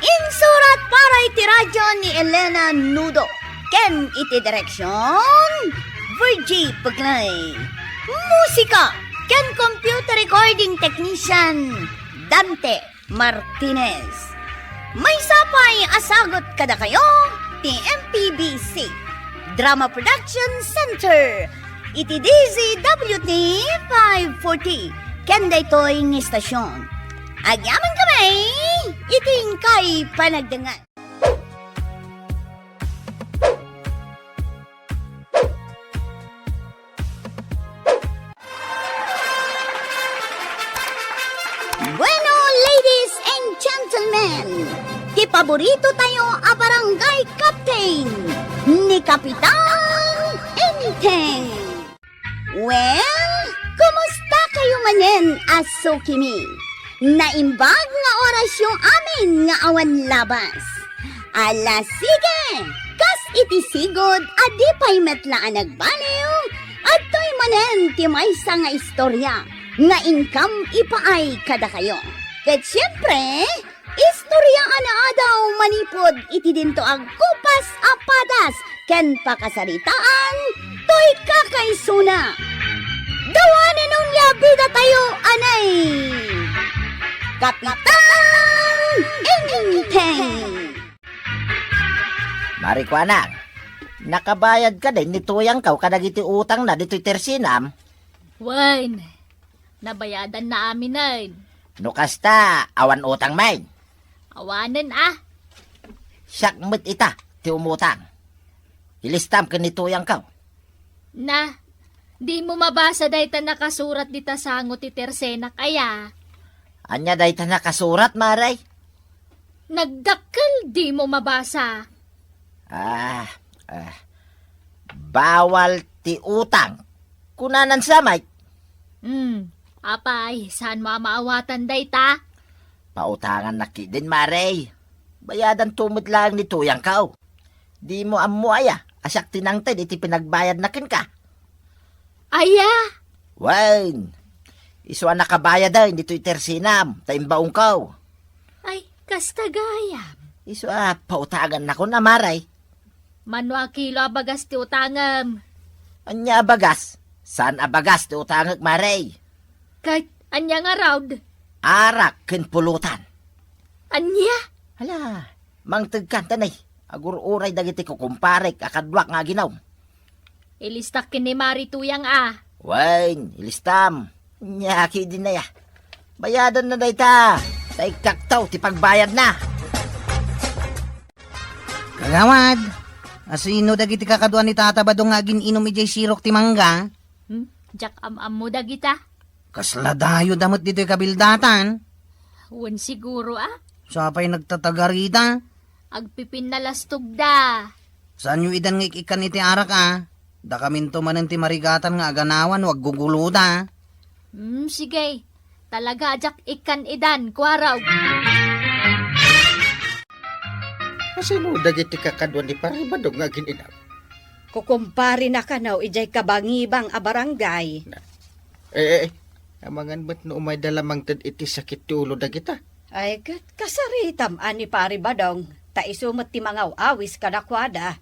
Insurat para iti radyo ni Elena Nudo. Ken iti direksyon, Virgie Paglay. Musika, ken computer recording technician, Dante Martinez. May sapay asagot kada kayo, ti MPBC Drama Production Center, iti DZWT 540, ken daytoy ng istasyon. Agyaman kami, iting kay panagdangan. Bueno, ladies and gentlemen, ti paborito tayo a barangay captain ni Kapitan Enteng. Well, kumusta kayo manen, aso kimi? Naimbag nga oras yung amin nga awan labas. Ala sige, kas iti sigod adi pa'y metlaan nagbaliw at to'y manen ti maysa nga istorya nga income ipaay kada kayo. Ket siyempre, istorya ana adaw manipod iti dinto ag kupas apadas ken pakasaritaan to'y kakaisuna. Dawanan ng labida tayo, anay! Kapitan Enteng! Marikwanang, nakabayad ka din ni Tuyang kaw kadagiti utang na dito'y tersinam. Wine, nabayadan na amin ay. No kasta, awan utang main. Awanan ah. Siyakmet ita, ti umutang. Ilistam ka ni Tuyang kaw. Na, di mo mabasa dahita nakasurat dita sango ti Tersena kaya. Anya dahi ta nakasurat, Maray. Nagdakkel di mo mabasa. Bawal ti utang. Kunanan sa Mike. Apay, saan mo maawatan dayta? Pautangan na din, Maray. Bayadan tumot lang ni Tuyang kaw. Di mo amu aya, asyak tinangtid iti pinagbayad na kin ka. Aya! Wine, iswa nakabayad daw, dito'y tersinam, taimbaong kaw. Ay, kastagaya. Iswa, pautangan na ko na, Maray. Manwa kilo abagas ti utangam. Anya abagas? Saan abagas ti utangag, Maray? Kahit anya nga raud. Arak kin pulutan. Anya? Hala, mangtagkan tanay. Agur-uray dagiti ko kumparek, akadwak nga ginaw. Ilistak kini Mari Tuyang ah. Wine, ilistam. Nyaki din na ya. Bayadan na dayta. Tay kaktaw, ti pagbayad na. Kagawad, asino dagiti kakaduan ni Tata Badong nga gininom ijay sirok ti mangga? Jak am mo dagita. Kasladayo damot dito'y kabildatan. Wan siguro ah. Sapay nagtatagarita. Agpipin na lastog da. Saan yu idan nga ikikan iti arak Da kaminto manen ti marigatan nga aganawan wag guguluda. Sige. Talaga jak ikan idan, kwaraw. Asino dagiti kakadwan ni Paribadong nga gininaw? Kukumpari na kanaw ijay kabangibang a barangay. Amangan ba't no umay dalamang tad iti sakit ti ulo dagita? Ay, kasaritam ani pari badong. Ta isumot ti mga awis kadakwada.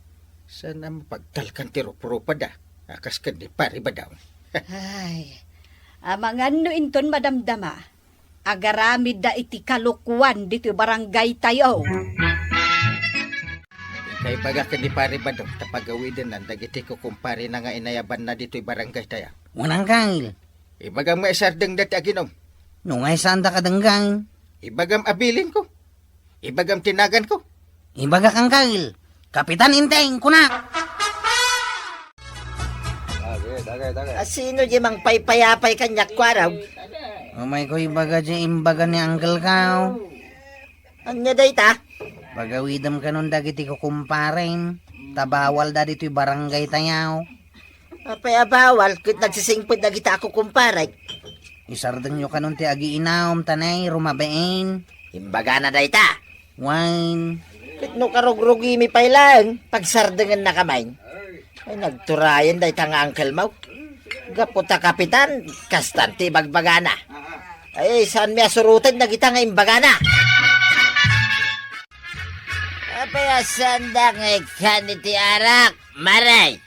Sana mapagtalkan ti rupa da. Akas ka ni Paribadong. Ay, amangan no inton madamdama. Agaramid da iti kalukwan dito barangay tayo. Kay baga ka ni Paribadong tapagawidin nan dagiti ko kumpare na nga inayaban na dito'y barangay tayo. Unang kail. Ibagam nga isardeng dati aginom. Nung ay sanda kadanggang. Ibagam abilin ko. Ibagam tinagan ko. Ibaga kang kail. Kapitan Enteng, kuna! Asino di mang paypayapay kanyak kwaraw? Umay ko ibaga dyan imbaga ni Uncle Kao. Anya dayta? Bagawidam ka nun dagiti ko kumparen. Tabawal da dito'y barangay tayaw. Apay abawal, kit nagsisingpod na kita ako kumparay. Isardan nyo ka nun ti agi inaom tanay, rumabain. Imbaga na dayta. Wine. Kit no karugrugi mi pay lang, pagsardangan na kamay. Ay nagturayan dayta nga Uncle Mau. Gaputa kapitan, kastanti bagbagana. Ay, saan miya surutin na kita nga imbagana? Apaya sanda nga ikan iti arak, maray.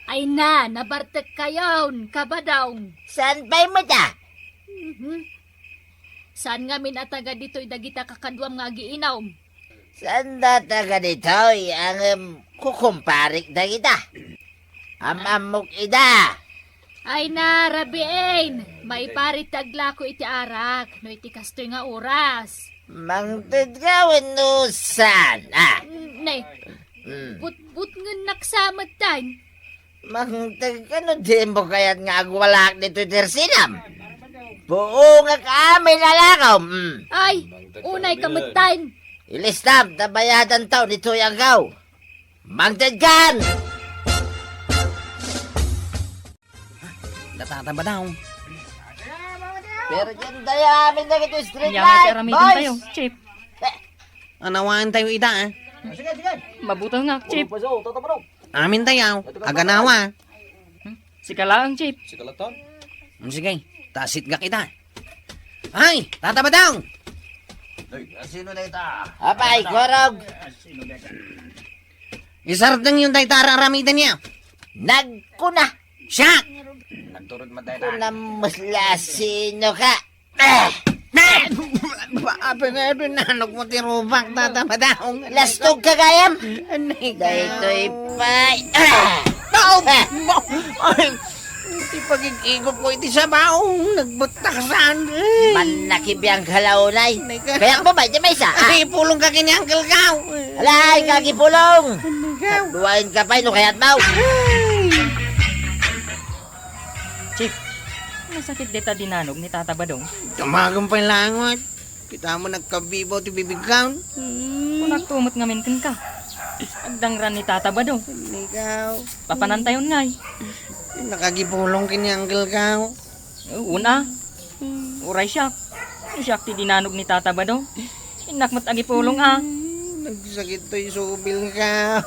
Ay na, nabartek kayon, kabadong. Saan pa'y mo ta? Saan nga minataga dito'y dagita kakadwam nga giinaw? Sanda taga dito'y ang kukumparik na kita. Amamok ida. Ay na, rabiin. May parit tagla ko iti arak, no iti kastoy nga oras. Mangtid gawin nusan. Nay, but nga naksamat tayo. Mangtid ka no di mo kaya't nga agwalak dito tersinam. Buo nga kami nalakaw. Ay, unay kamutan. Ilistam, tabayadan tao dito yung gaw. Mangtid kan! Natataba daw. Pero dyan tayo amin na ito street Kanya nga light, karamitin tayo, boys! Chip. Anawaan tayo ida, Mabuto nga, Chip. Amin tayo. Aganawa. Si Kalaang, Chip. Sige, tasit nga kita. Ay, tataba daw. Apay, korog! Isardang yung tayo tararamitan niya. Nagkuna! Siya! Kunamuslasino ka! Apa nga doon nanog mo tirubak tataba daw. Lastog ka gayam! Dahito'y pay! Ay, iti pag-igigop ko iti sa baong. Nagbutaksan. Manakibiyang kalaunay! Kaya mo ba? Diyan may isa? Ay, pulong ka kinyangkal ka. Alay, kagipulong! Duwain ka pa, no kaya't mau! Chip, masakit dita dinanog ni Tata Badong. Tumagang pa yung langot. Kita mo nagkabibo ti bibigkaw. Kung nagtumot ngamin ka. Agdangran ni Tata Badong. Ikaw. Papanantayon ngay. Nakagipulong kinyangkal ka. Una, uray siya. Siya ti dinanog ni Tata Badong. Inakmat agipulong Nagsakit to yung subil ka.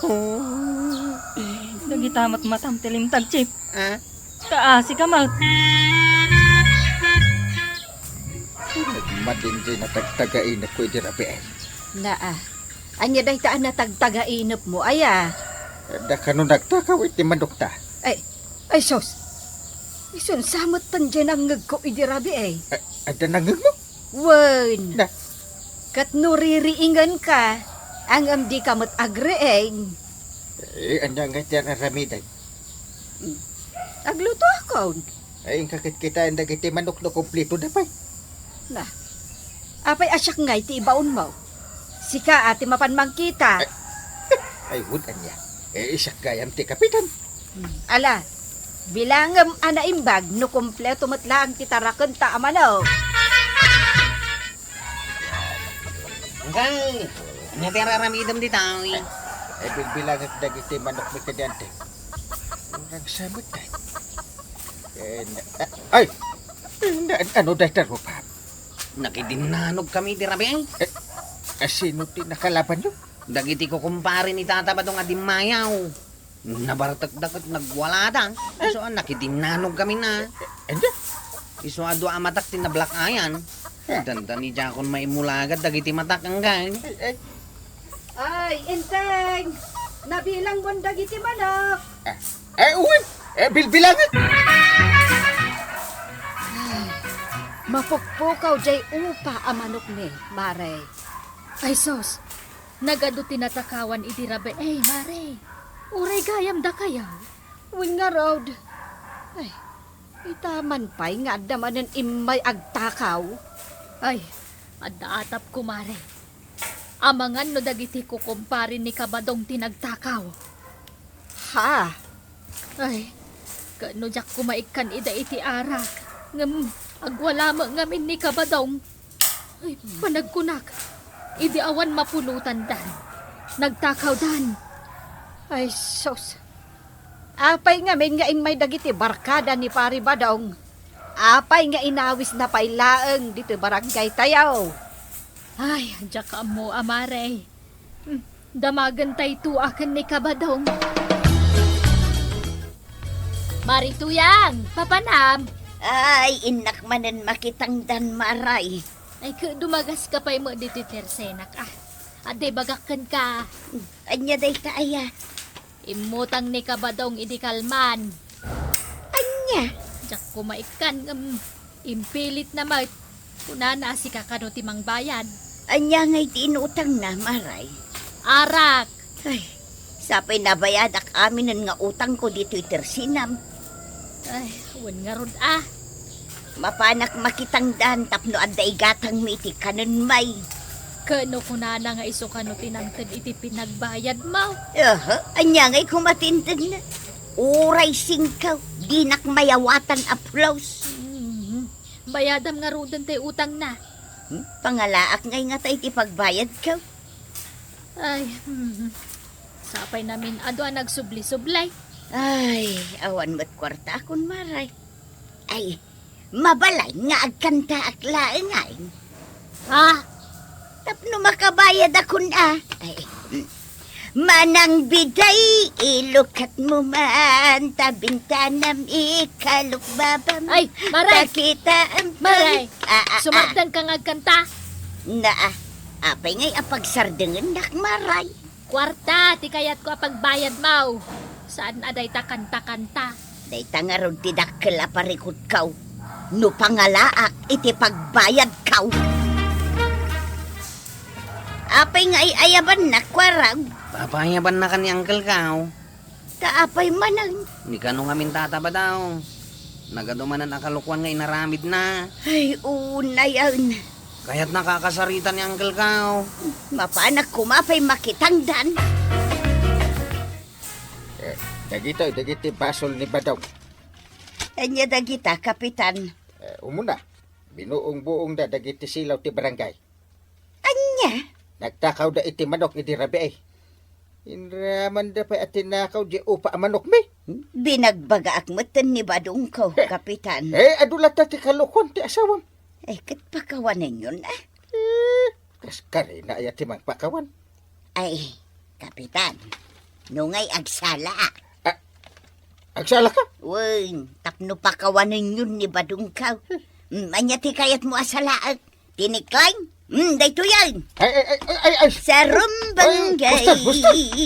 Nagitamat matam tilimtag, Chip. Ha? Kaasi ka mal. Madinjay na tagtagain na ko rabi ay. Anya dahi taan na tagtagainap mo, aya. Da kanu nagtakaw iti manukta. Ay, sos. Isun, samot tan dyan ang ngag ko idirabi eh. Ada nangag mo? Wen. Na. Kat nuririingan ka, ang amdi kamot agreeng. Anya nga tiyan ang ramiday. Agluto ako. Ay, kakit kita ang dagiti manok na kompleto na pa. Na, apay asyak ngay ti ibaon mo. Sika ati mapanmang kita. Ay, wood anya. Isak gayam ti kapitan. Ala, bilangam ana imbag no kompleto matlaang ti tarakon ta amano. Ay, natiraramidam di tao. Ay, bilbilang at dagiti manok may kadyante. Urang samot tayo. Ay! Ano dahil taro pa? Nakidinanog kami di rabi ay. Sino ti nakalaban nyo? Dagiti ko kumpare ni Tata Badong nga di mayaw. Nabartak-dakot nagwalada. So, nakidinanog kami na. Anya? Iso ado amatak ti nablak ayan. Danda ni Jakon maimulagad dagiti matak ang gang. Ay, inteng! Nabilang mo dagiti manok. Uy! Bilbilangan! Mapukpukaw jay upa a manok ni, Mare. Ay sos, nagado tinatakawan iti rabi. Mare, uray gayam da kaya. Wing nga road. Ay, itaman pa'y nga damanan imay agtakaw. Ay, adaatap ko, Mare. Amangan no dagiti ko kumparin ni Kabadong tinagtakaw. Ha? Ay, kano jak kumaikan ida iti arak. Ngam, agwala mo ngamin ni Kabadong. Ay, panagkunak. Idi awan mapulutan dan. Nagtakaw dan. Ay, sos. Apay nga may nga imay dagiti barkada ni Pari Badong. Apay nga inawis na pailaeng dito barangay tayaw. Ay, jak mo, Amare. Damagan tay tuakan ni Kabadong. Marituyang, papanam. Ay, inak manan makitangdan maray. Ay, dumagas ka pa mo dito tersenak Ade, bagakan ka. Anya day taaya. Imutang ni kabadong idikalman. Anya? Diyak kumaikan, impilit na mat. Kunana si kakano timang bayan. Anya ngay tinutang na maray. Arak. Ay, sapay nabayadak amin nga utang ko dito tersinam. Ay, wan nga rod Mapanak makitangdan tapno aday gatang miti kanon may. Kano kunana nga iso kano tinangtad iti pinagbayad mo. Anya ngay kumatindan na. Uray singkaw, dinak mayawatan aplaus. Bayadam nga rodan tay utang na. Pangalaak ngay nga tayo ipagbayad ka. Ay, sapay namin ado nagsubli-sublay. Ay, awan mo't kwarta akong maray. Ay, mabalay nga agkanta ak laengay. Tapno makabayad akong Ay, manang biday, ilukat mo man, tabintanam ikalukbabam. Ay, maray! Takita ang Maray! Sumardan ka nga kanta. Apay ngay apagsardengan nak maray. Kwarta, ti kayat ko apagbayad mau. Saan aday ta kanta-kanta? Day tangarod ti dakkel aparikot kaw. No pangalaak iti pagbayad kaw. Apay nga ayaban na kwarag. Papayaban na ka ni Uncle Kao. Taapay manang. Ni kano nga mintataba daw. Nagadumanan akalukuan nga inaramid na. Ay, una yan. Kaya't nakakasarita ni Uncle Kao. Mapanak kumapay makitangdan. Dagiti basol ni Badong. Anya dagita, kapitan. Umuna, binuong buong da dagiti silaw ti barangay. Anya? Nagtakaw da iti manok iti rabi. Inraman da pa atinakaw di upa manok mi. Binagbaga akmatan ni Badong ko, kapitan. Adulat ti kalukon ti asawam. Kat pakawanan yun, Kaskari na ayat ti magpakawan. Ay, kapitan. Nungay agsala. Agsala ka? Uy, tapno pakawanan yun ni Badong ka. Anya ti kayat mo asalaag. Tiniklain? Dayto yan. Ay. Sa rumbanggay.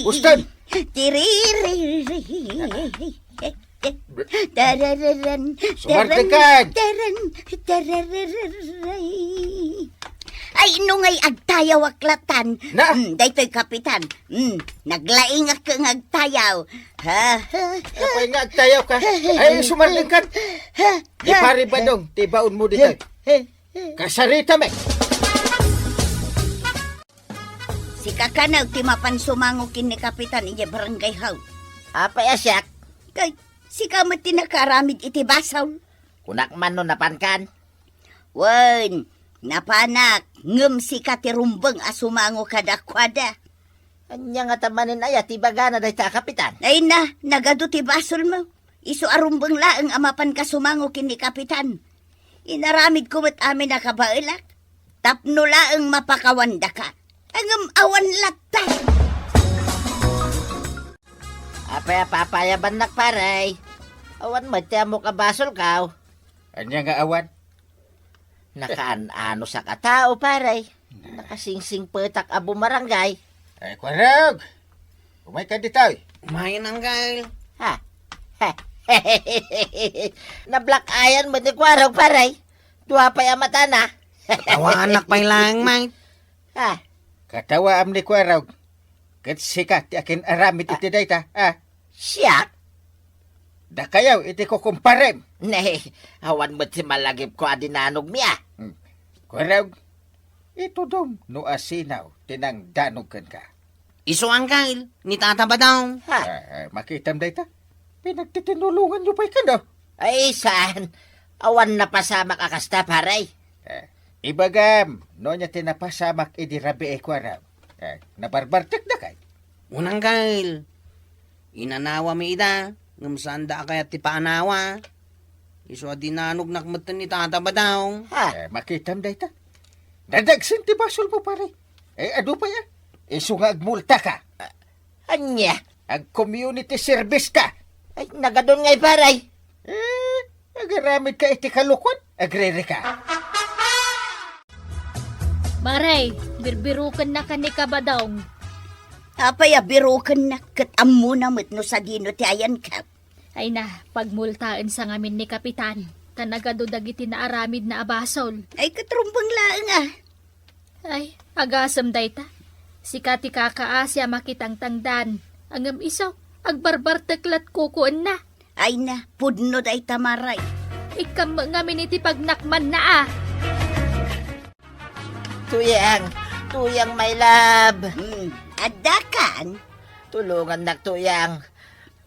Ustad. Tiriri. Tarararan. Sumartikan. Tarararay. Ay, nungay agtayaw aklatan. Na? Daytoy kapitan. Naglaing ak kang agtayaw. Kapay nga agtayaw ka. Ay, sumartikan. Di pari Badong, ti baon mo dito. Kasarita me. Si kakanaw ti mapan sumangukin ni kapitan iya barangay haw. Apay asyak, Kay, si kamat ti nakaramid iti basaw. kunak man no napankan. Wen, napanak, ngem si katirumbeng asumango kadakwada. Anya nga tamanin aya, tibaga na dahi ta kapitan. Ay na, nagado ti basol mo. Isu arumbeng laeng amapan kasumango kini kapitan. Inaramid ko mat amin nakabailak. Tapno laeng mapakawanda ka. Angam awan latta. Apay papayaban nak paray. Awan matya mo kabasol kaw. Anya nga awan? Nakaan-ano sa katao paray. Nakasingsing petak abo marangay. Ay, kwarag. Umay ka dito. Umayin, Uncle. Ha? Na-black iron mo ni Kwarog paray. Duha pa yung mata na. Tawa anak pa lang, mate. Ha? Katawa am ni kwarag. Kat sikat ti akin aramid iti dayta. Siya? Dakayaw iti ko kumparem. Nay, awan mo si malagip ko adinanog miya. Kwarag. Ito dom, no asinaw, tinang danugan ka. Iso, Uncle. Ni tata ba daw? Ha? Makitam dayta. Pinagtitinulungan nyo pa'y ka no? Ay, saan? Awan na pasamak akasta paray. Ibagam, no niya tinapasamak idi rabi e kwarag. Nabarbartek na kay. Unang Uncle. Inanawa mi ida. Ngamsanda kaya ti paanawa. Iso adinanog nakmatan ni tata ba daw? Ha? Makitam dayta. Dadagsin ti basol mo pare. Ado pa ya? Iso nga agmulta ka. Anya? Ag community service ka. Ay, nagadon ngay paray. Agaramid ka iti kalukot. Agrere ka. Maray, birbirukan na ka ni Kabadong. Apay abirukan na kat amo na no sa dino ti ayan ka. Ay na, pagmultaan sa ngamin ni Kapitan. Tanagado dagiti na aramid na abasol. Ay katrumbang laang ah. Ay, agasam dayta. Si Kati kakaasya makitang tangdan. Angam isaw, agbarbar teklat kukuan na. Ay na, pudno day tamaray. Ikam ngamin iti pagnakman na ah. Tuyang my love. Adakan, Tulungan nak tuyang.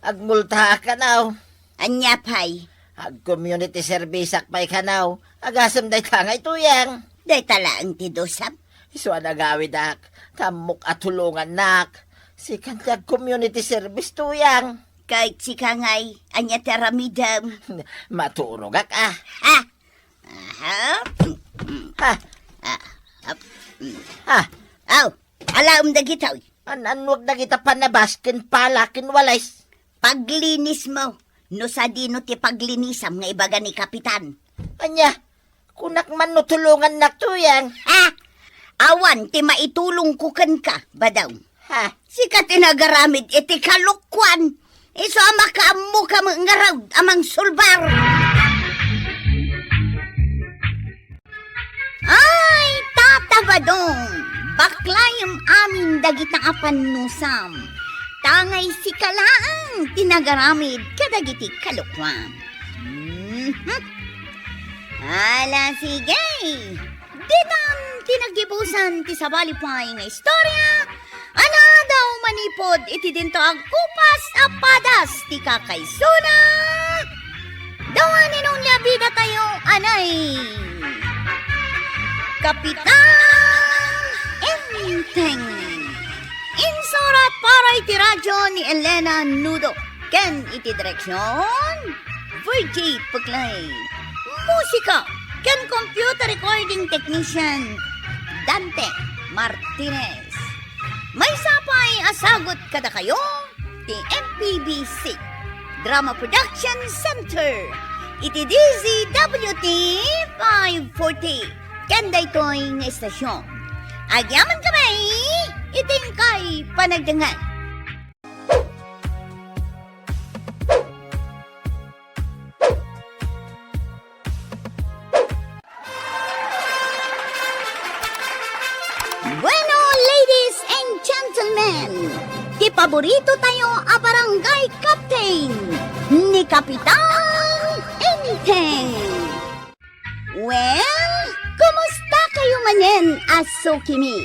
Agmulta ka now. anyapay. Ag community service akpay ka now. Agasam day tangay tuyang. Day talaang tidosam. Iso nagawid ak. Kamuk at tulungan nak. Si kantag community service tuyang. Kahit si kangay, anya taramidam. Maturog ak ah. Ha? Aha. Ha? Ha? Aw, alaom da gitaw. Anwag na kita panabas kin pala kin walays. Paglinis mo. No sa dino ti paglinisam nga ibaga ni Kapitan. Anya, kunak man no tulungan nak tuyang. Ha? Awan ti maitulong kukan ka, badaw. Ha? Sika tinagaramid iti kalukwan. Iso ama ka amo ka ngaraw amang sulbar. Ay, tatabadong. Baklayam amin dagitang apanusam. Tangay si kalaang tinagaramid kadagiti kalukwan. Ala sige. Ditam tinagdibusan ti sabalipay nga istorya. Ana daw manipod iti dinto ang kupas apadas ti kakaysuna. Dawanin nung labida tayo anay. Kapitan Enteng. Insurat para iti radyo ni Elena Nudo. Ken iti direksyon Virgie Puglay. Musika ken computer recording technician Dante Martinez. May sapay asagot kada kayo ti MPBC Drama Production Center. Iti DZWT 540. Kanda ito'y nga estasyon. Agyaman kami, iting kay panagdangan. Bueno, ladies and gentlemen, ti paborito tayo a barangay captain ni Kapitan Enteng. Well, kumusta kayo manen, aso kimi?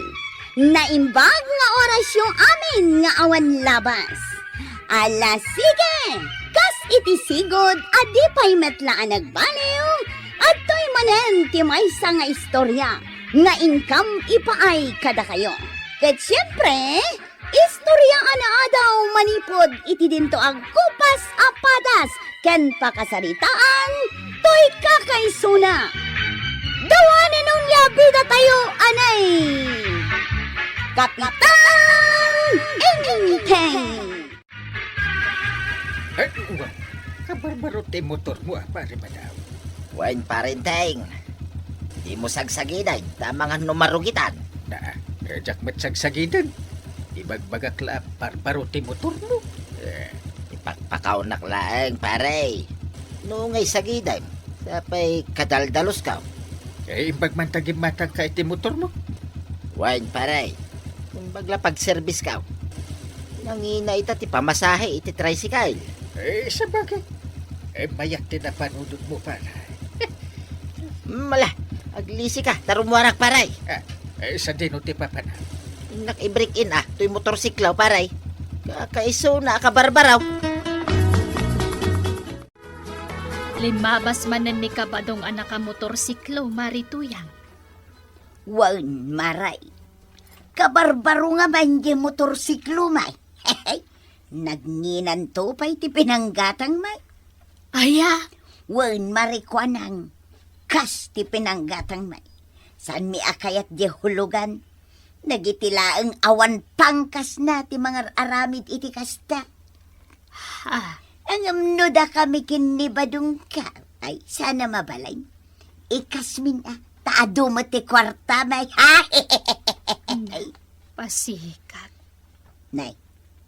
Naimbag nga orasyon amin nga awan labas. Ala sige, kas iti sigod adi pa'y metlaan nagbaliw, at to'y manen ti maysa nga istorya nga income ipaay kada kayo. Ket siyempre, istorya ana daw manipod iti dinto ang kupas apadas ken pakasaritaan to'y kakaysuna. Dawanan nung labida tayo, anay! Kapitan Enteng! Ay, kabarbaro ti motor mo pare madaw. Wain parenteng. Di mo sagsaginan, tamang numarugitan. Jakmat sagsagidan. Ibagbagak la barbaro ti motor mo. Ipagpakaw laeng pare. Nungay sagidan, sapay kadaldalos ka. Imbagmantagim matang ka iti motor mo. Wain pare, kung bagla pag-service ka. Nangina ita ti pamasahe iti tricycle. Sa bagay. Mayak ti napanudod mo para. Mala, aglisi ka, tarumuarak paray. Sa dino ti papana. Nak-i-break in tuy motorsiklaw paray. Kakaiso na kabarbaraw. Limabas manan ni Kabadong anak ka motorsiklo, marituyang. Wan maray. Kabarbaro nga man di motorsiklo may. Nagninan to pa'y ti pinanggatang may. Aya, Wan marikwanang kas ti pinanggatang may. Saan mi akayat di hulugan? Nagitilaang awan pangkas na ti mga aramid iti kasta. ah, Ang da kami kinibadong ka. Ay, sana mabalay. Ikasmin taado mo ti kwarta, may. Pasikat. Nay,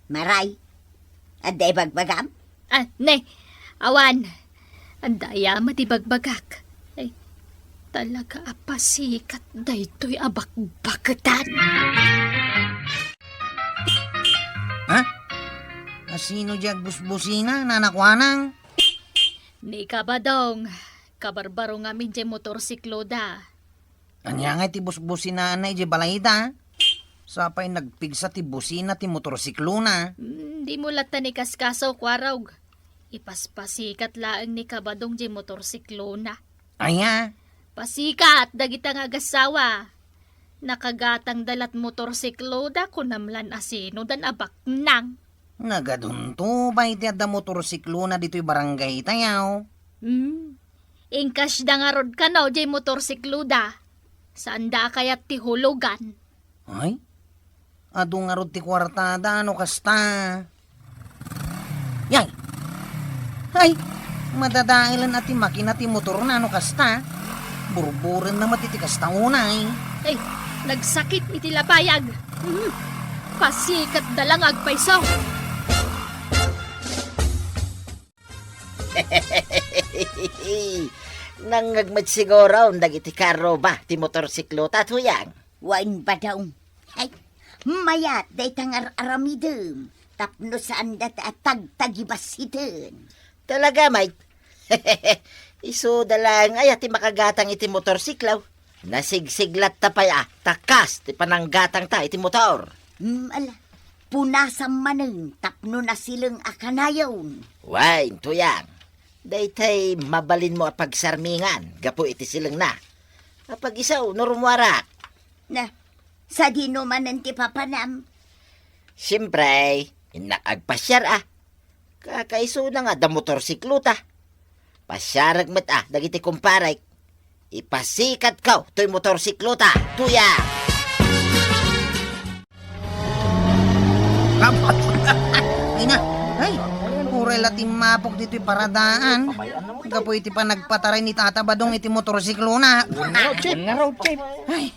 maray. Aday bagbagam? Nay, awan. Ang daya matibagbagak. Ay, talaga pasikat daytoy abakbakatan. Ha? Asino diag busbusina na nakwanang? Ni kabadong, kabarbaro nga min motorsiklo da. Anya nga ti busbusina na ije balayda. Sapay nagpigsa ti busina ti motorsiklo na. Di mo lata ni kaskaso kwarog. Ipaspasikat laang ni kabadong motorsiklo na. Aya, Pasikat, dagita nga gasawa. Nakagatang dalat motorsiklo da kunamlan asino dan abak nang. nagadunto ba iti adda motorsiklo na dito'y barangay tayaw? Ingkas da nga rod ka no, motorsiklo da. Saan da kayat ti hulugan? Ay, adu nga rod ti kwartada, ano kasta? Yay! Ay, madadailan ati makina ti motor na, ano kasta? Burburan na matitikas ta unay. Ay, nagsakit iti lapayag. Pasikat dalang agpaisaw. Nangagmat siguro ang dagiti karo ba ti motorsiklo tatuyang. Wain ba daw? Ay, mayat day tangar aramidem. Tapno saan dat tagtagibas iten. Talaga, mate. Iso dalang ay ati makagatang iti motorsiklaw. Nasigsiglat tapay takas ti pananggatang ta iti motor. Ala, punasam maneng tapno na silang akanayon. Wain, tuyang. Daytay mabalin mo a pagsarmingan, gapo iti silang na. Apag isaw, norumwarak. Na, sa dino manen ti papanam. Siyempre, inakagpasyar Kakaiso na nga da motorsiklo ta. Pasyarag met dagiti kumparay. Ipasikat kaw, to'y motorsiklo ta, tuyang. Kapat! Ay na! Ay! Purel ati mapok dito'y paradaan. Gapo iti pa nagpataray ni Tata Badong iti motorsiklo na. Ay!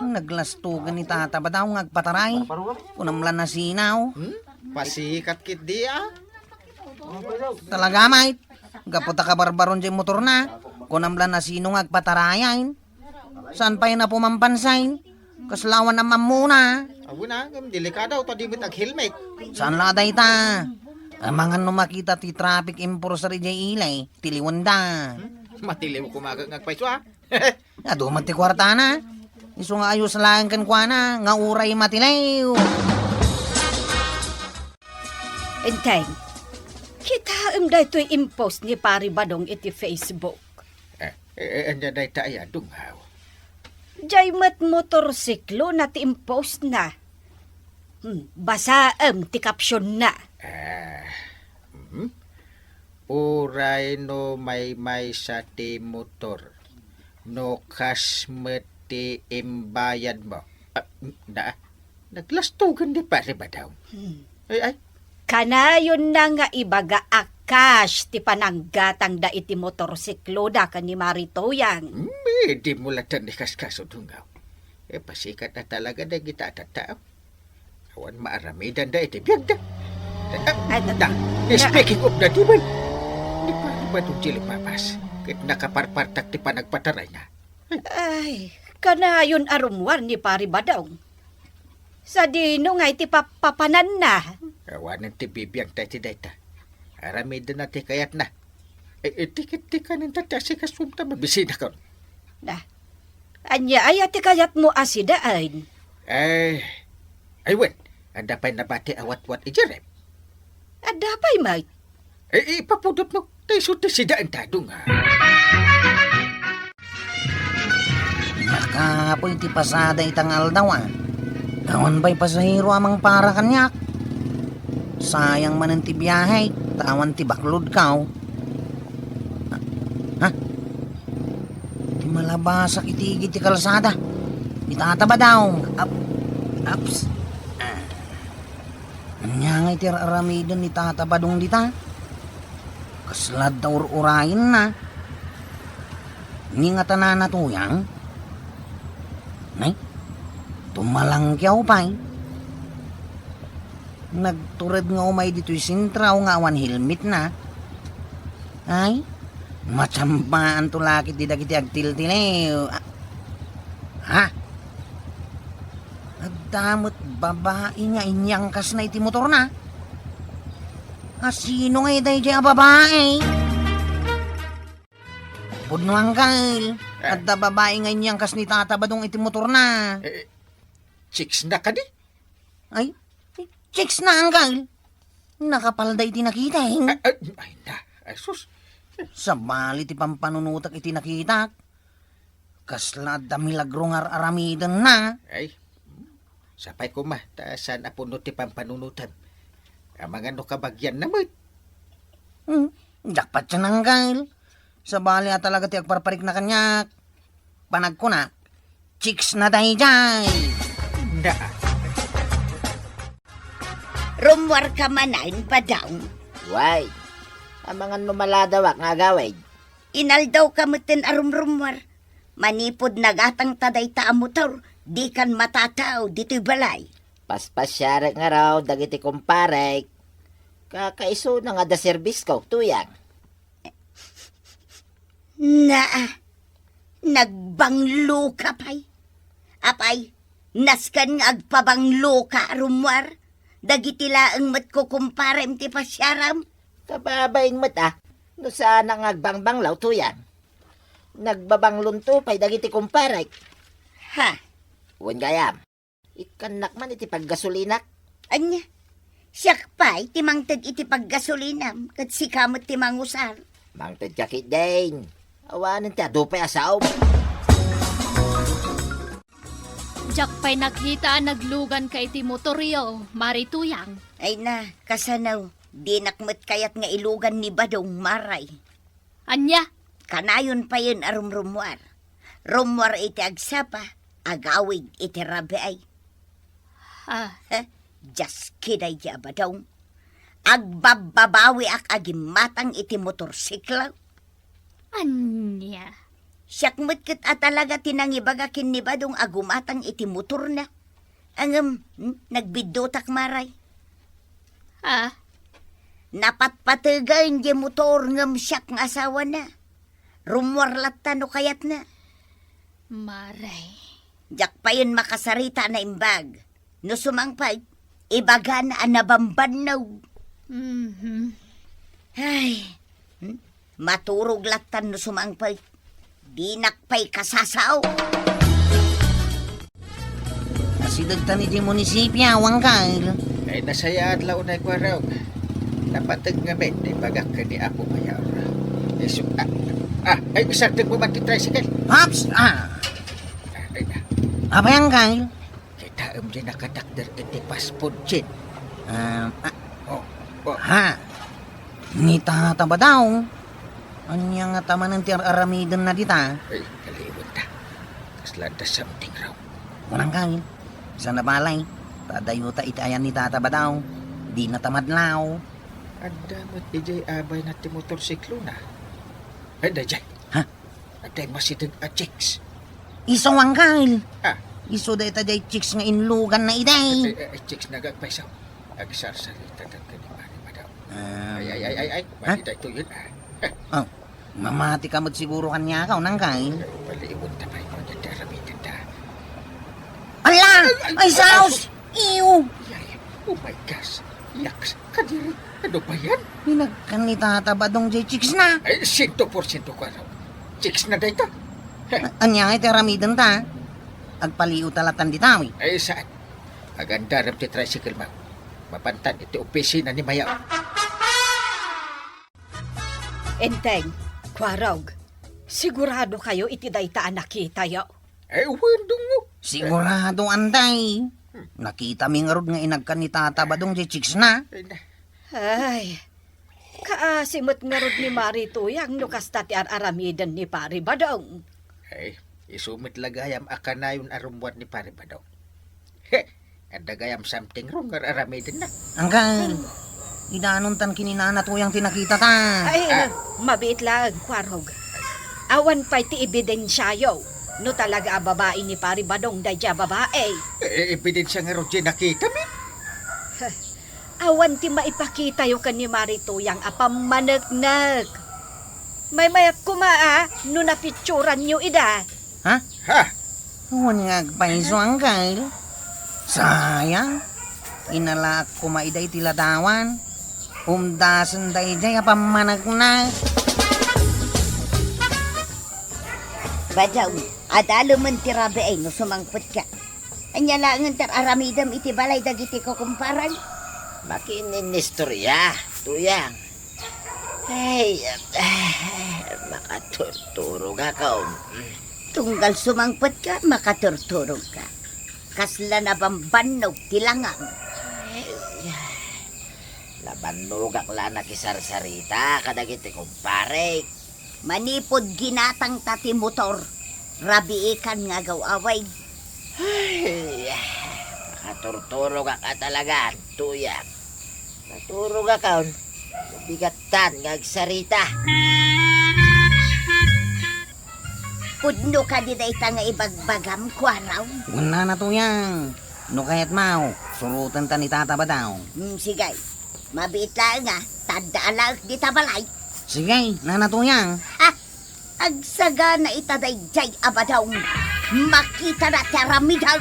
Naglastugan ni Tata Badong ngagpataray. Punamlan na sinaw. Pasikat kit di Talaga, mate. Gapo ta kabarbaron dyan motor na. Kunamlan na sino ngagpatarayan. Saan pa yun na pumampansayn? Kaslawan naman muna. Awo na, delikado to di mo helmet. Saan laday ta? Amangan no makita ti traffic enforcer jay ilay, tiliwan da. Matili mo kumagang ngagpaiso Adumat ti kwarta na. Iso nga ayos lang kan kwa na, nga uray matilaw. Enteng, kita da ito'y impost ni Pari Badong iti Facebook. Anya day tayo, dungaw. Jay mat motorsiklo na ti impost na. Basa ti caption na. Uray no may sa ti motor. No cash meti imbayad mo. Naglastugan di pare ba daw? Ay. Kanayon na nga ibaga akash ti pananggatang da iti motorsiklo da kan ni Maritoyang. Di mo latan ni kaskaso dungaw. Pasikat na talaga na kita tatao. Awan maaramidan da iti biyag da. Speaking of that, di ba itong chili papas? Kahit nakaparpartak ti panagpataray na. Ay, kanayon arumwar ni Pari Badong. Sa dino nga iti papapanan na. Awanan ti bibiyang tayo ti dayta. Aramidan na ti kayat na. Tikit-tika ng tatasi kasumta mabisina ka. Anya ay ati kayat mo asidaan. Ay wen, anda pa'y nabati awat-wat ijarep. Adapay, mate. Ipapudot mo, tayo suti sidaan tadong Nakapoy ti pasada itangal daw Awan ba'y pasahero amang para kanyak. Sayang man ti biyahe, tawan ti baklod kaw. Ti malabasak itigit ti kalsada. Itataba daw. Ups. Anya nga iti aramidon ni Tata Badong dita. Kaslad daw urayin na. Ni nga tanan na tuyang. Nay, tumalangkyaw pa Nagturad nga umay dito'y sintraw nga awan helmet na. Ay, matsampaan to lakit di dagiti agtil-til Ha? Nagdamot babae nga inyang kas na iti motor na. Sino nga iday dyan babae? Pudnuang kail. At da babae nga inyang kas ni tatabadong iti motor na. Chicks na ka di? Ay, chicks na ang kail. Nakapalda iti nakita Ay na, ay sus. Sa bali ti pampanunutak iti nakita. Kasla da milagro nga aramidan na. Ay, sapay ko ma, saan apunot ti pampanunutan. Ang mga no kabagyan naman. Jakpat siya ng kail. Sa bali talaga ti agparparik na kanyak. Panag ko na, chicks na dahi jay. Na, Rumwar ka manain pa daw. Why? Ang mga numaladawak nga gawid. Inaldaw ka mutin arumrumwar. Manipod nagatang taday ta motor. Di kan matataw dito'y balay. Paspasyarek nga raw, dagiti kumparek. Kakaiso na nga da service ko, tuyang. Nagbanglo ka pay. Apay, naskan nga agpabanglo ka rumwar. Dagiti laeng mat ko kumparem ti pasyaram. Kababaing mata, no saan nga agbangbanglaw, tuyang. Nagbabanglunto pay dagiti kumparek. Ha? Wan gayam, ikanak man iti paggasulinak. Anya? Siyak pa'y timangtad iti paggasolinam kat sikamot timangusar. Mangtad kakit din. Awanan ti adupay asaw. Jak pa'y nakita naglugan ka iti motoryo, marituyang. Ay na, kasanaw, di nakmat kayat nga ilugan ni Badong Maray. Anya? Kanayon pa yun arumrumwar. Rumwar iti agsapa, agawig iti rabiay. Ah, Just kiday ya Badong. Agbababawi ak agimatang iti motorsikla. anya? Siyakmat kat talaga tinangibagakin ni Badong agumatang iti motor na. Angam, nagbidotak maray. Ah, Napatpatagan di motor ngam siyak ng asawa na. Rumwarlat no kayat na. maray. Jak pa yun makasarita na imbag. No sumangpay, ibaga na anabamban na. Mhm. Ay, maturog latan no sumangpay. Di nakpay kasasaw. Asidagtan iti munisipya, awang kail. ay nasaya adlaw na ko raw. Napatag nga men, di bagak ka ni Apo Mayaw. Ay, isartag mo man ti tricycle. Hops! Ay na, Apayang kail? kita di nakadakder iti passport chin. Oh, Ha? Ni tata ba daw? Anya nga taman ti aramidan na dita? ay, kaliwot ta. Kaslanda something raw. Walang kail. Sa nabalay, tadayuta itayan ni tata ba daw? Di na tamadlaw. Ang damot ni Jay abay na ti motorsiklo na. Ay, na Jay. Ha? At ay masidag a chicks. Iso ang kail. Ah, Iso da ita day chicks nga inlugan na iday. ay, chicks nagagpaisaw. Agsarsarita ka ni Mani Madaw. Ah, Ay, maliday to yun. Mamati ka mo't siguro kanya ka, unang kail. Paliiwan ta pa ikaw niya daramitan ta. Ala! Ay, saus! Iyo! Yay, oh my gosh. Yaks, kadiri. Ano ba yan? Pinagkan ni tata ba dong jay chicks na? Ay, 100% ko raw. Chicks na dito. Anya nga iti aramidan ta. Agpaliw talatan di tawi. Ay, saan? Aganda ram ti tricycle, ma'am. Mapantan iti opisina ni Mayaw. Enteng, kwarog. Sigurado kayo iti daytaan nakita yo. Ay, wendong mo. Sigurado anday. Nakita mi nga rod nga inagkan ni tata ba dong jay chicks na? Ay, na. Ay, kaasimot nga rod ni Marituyang nukas tati aramidan ni Pari Badong. Ay, isumit lagayam akanayon arumwat ni Pare Badaw. He, ang dagayam something wrong nga aramidin na. Angkal, Idanon tan kininana tuyang tinakita ta. Ay, mabiit lang, kwarhog. Awan pa'y ti ebidensyayo. No talaga ang babae ni Pari Badong dadya babae. Ebidensya nga ron dyan nakita mi. Awan ti maipakita yo kan ni Marito yang apamanagnag. May mayak kumaa, no napitsuran nyo ida. Ha? Ha? Huwag nga agpaiso ang kail. Sayang. Inalak ko maiday tiladawan. Umdasan day day apamanagnag. Badaw, adalo man ti rabi ay no sumangpot ka. Anya lang ang aramidam iti balay dagiti ko kumparan. Makinin istorya, tuyang. Ay, makaturturo ka ka. Tunggal sumangpot ka, makaturturog ka. Kasla na bambanog tilangang. Nabanugak lang nakisarsarita kadagiti kumpare. Manipod ginatang tati motor. Rabi ikan nga gawaway. Ay, makaturturo ka talaga, tuyang. Naturo ka kaon, bigatan ngagsarita. Pudno ka di day nga ibagbagam ko araw. Wala na tuyang. No kaya't mau, surutan ta ni Tata Badaw. Sigay, mabiit lang nga, tadaalag di tabalay. Sige, nanatuyang. Agsaga na itaday jay abadaw. Makita na teramidal.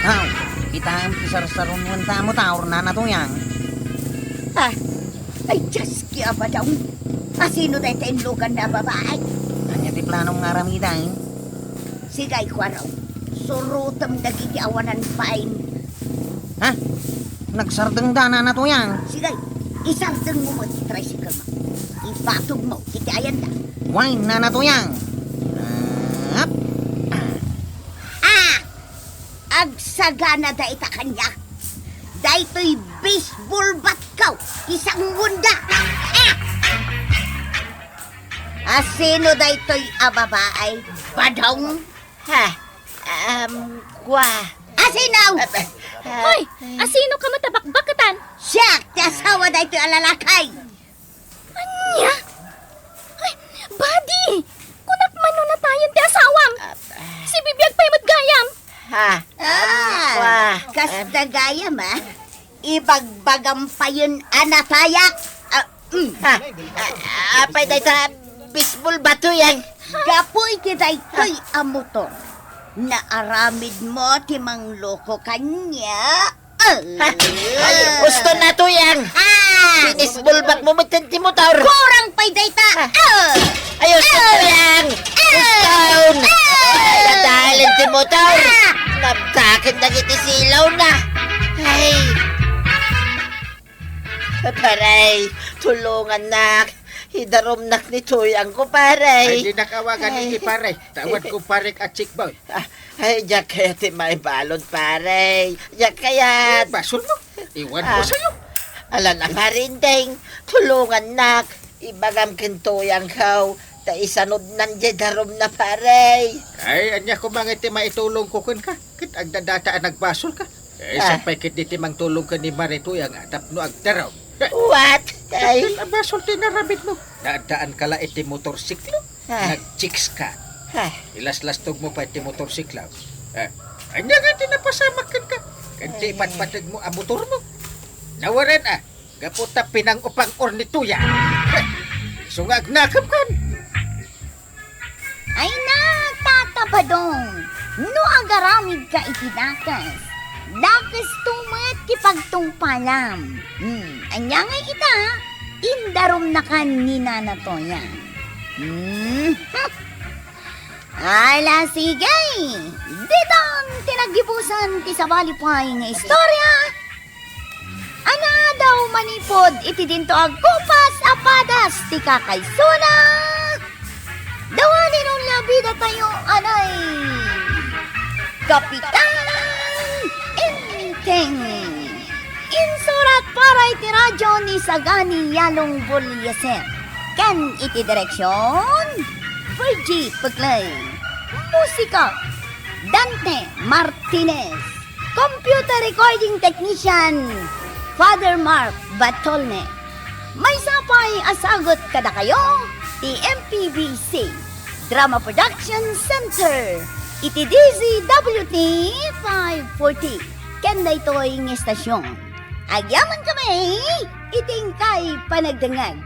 Tao, kita ang pisar-saron mo tamo taor nanatuyang. Ay, Diyos ki abadaw. Asino day tainlugan na babae? Kanya ti planong ngaramiday. Sigay ko araw. Surutam dagiti awanan pain. Ha? Nagsardeng da nanatuyang. Sigay, isardeng mo mo ti tricycle mo. Ipatog mo, kiti ayan na. Wine nanatuyang. Up. Agsagana da ita kanya. Daytoy baseball bat kaw, isang munda. Asino daytoy ababaay? Badong? Kwa. Asino? Hoy, asino ka matabakbakatan? Siya, ti asawa daytoy alalakay. Anya? Ay, buddy! Kunak mano na tayon ti asawam! Si bibiyag pa'y matgayam! Kasta gaya ma. Ibagbagam pa yun anatayak. Apay day ta baseball bato yan. Gapoy kita ito'y amotor. Naaramid mo timang loko kanya. Gusto na tuyang. Baseball bat mo magtanti motor. Kurang pa'y dayta. Ayos na tuyang. Gusto. Nadalin ti motor. Nabtakin na kiti silaw na. Ay. Paray, tulungan nak. Hidarom nak ni tuyang ko, paray. Ay, di nakawagan ni pare. Tawad ko pare at chikboy. Ay, diyak kaya ti may balon, paray. Diyak kaya. Basol mo. Iwan ko sa'yo. Ala na parindeng. Tulungan nak. Ibagam kintuyang kaw. Ta isanod nandiyan darom na, paray. Ay, anya ko mga iti maitulong ko kun ka. Kit agdadataan nagbasol ka. Eh, sampay kit di timang tulong ka ni Marito yang atap no agdaraw. What? Ay. Basol tinarabit mo. Dadaan kala iti motorsiklo. Nag-chicks ka. Ilas-lastog mo pa iti motorsiklo. Anya nga tinapasamak ka. Kanti patpatag mo ang motor mo. Nawaran gaputa pinang upang ornituya. Sungag nakap kan. Ay na, Tata Badong. No agaramid ka itinakas. Dakas tumat ti pagtungpalam. Anya nga kita, indarom na kan ni Nana Toya. Ala sigay, ditang tinagibusan ti sabalipay nga istorya. Ana daw manipod iti dinto agkupas apadas ti kakaysuna. Dawanin ang labida tayo, anay. Kapitan Inteng. Insurat para iti radyo ni Sagani Yalong Bulyasen. Kan iti direksyon, Virgie Paglay. Musika, Dante Martinez. Computer Recording Technician, Father Mark Batolne. May sapay asagot kada kayo, ti MPBC, Drama Production Center, iti DZWT 540. Kanda ito'y ng estasyon. Agyaman kami, iting kay panagdangag.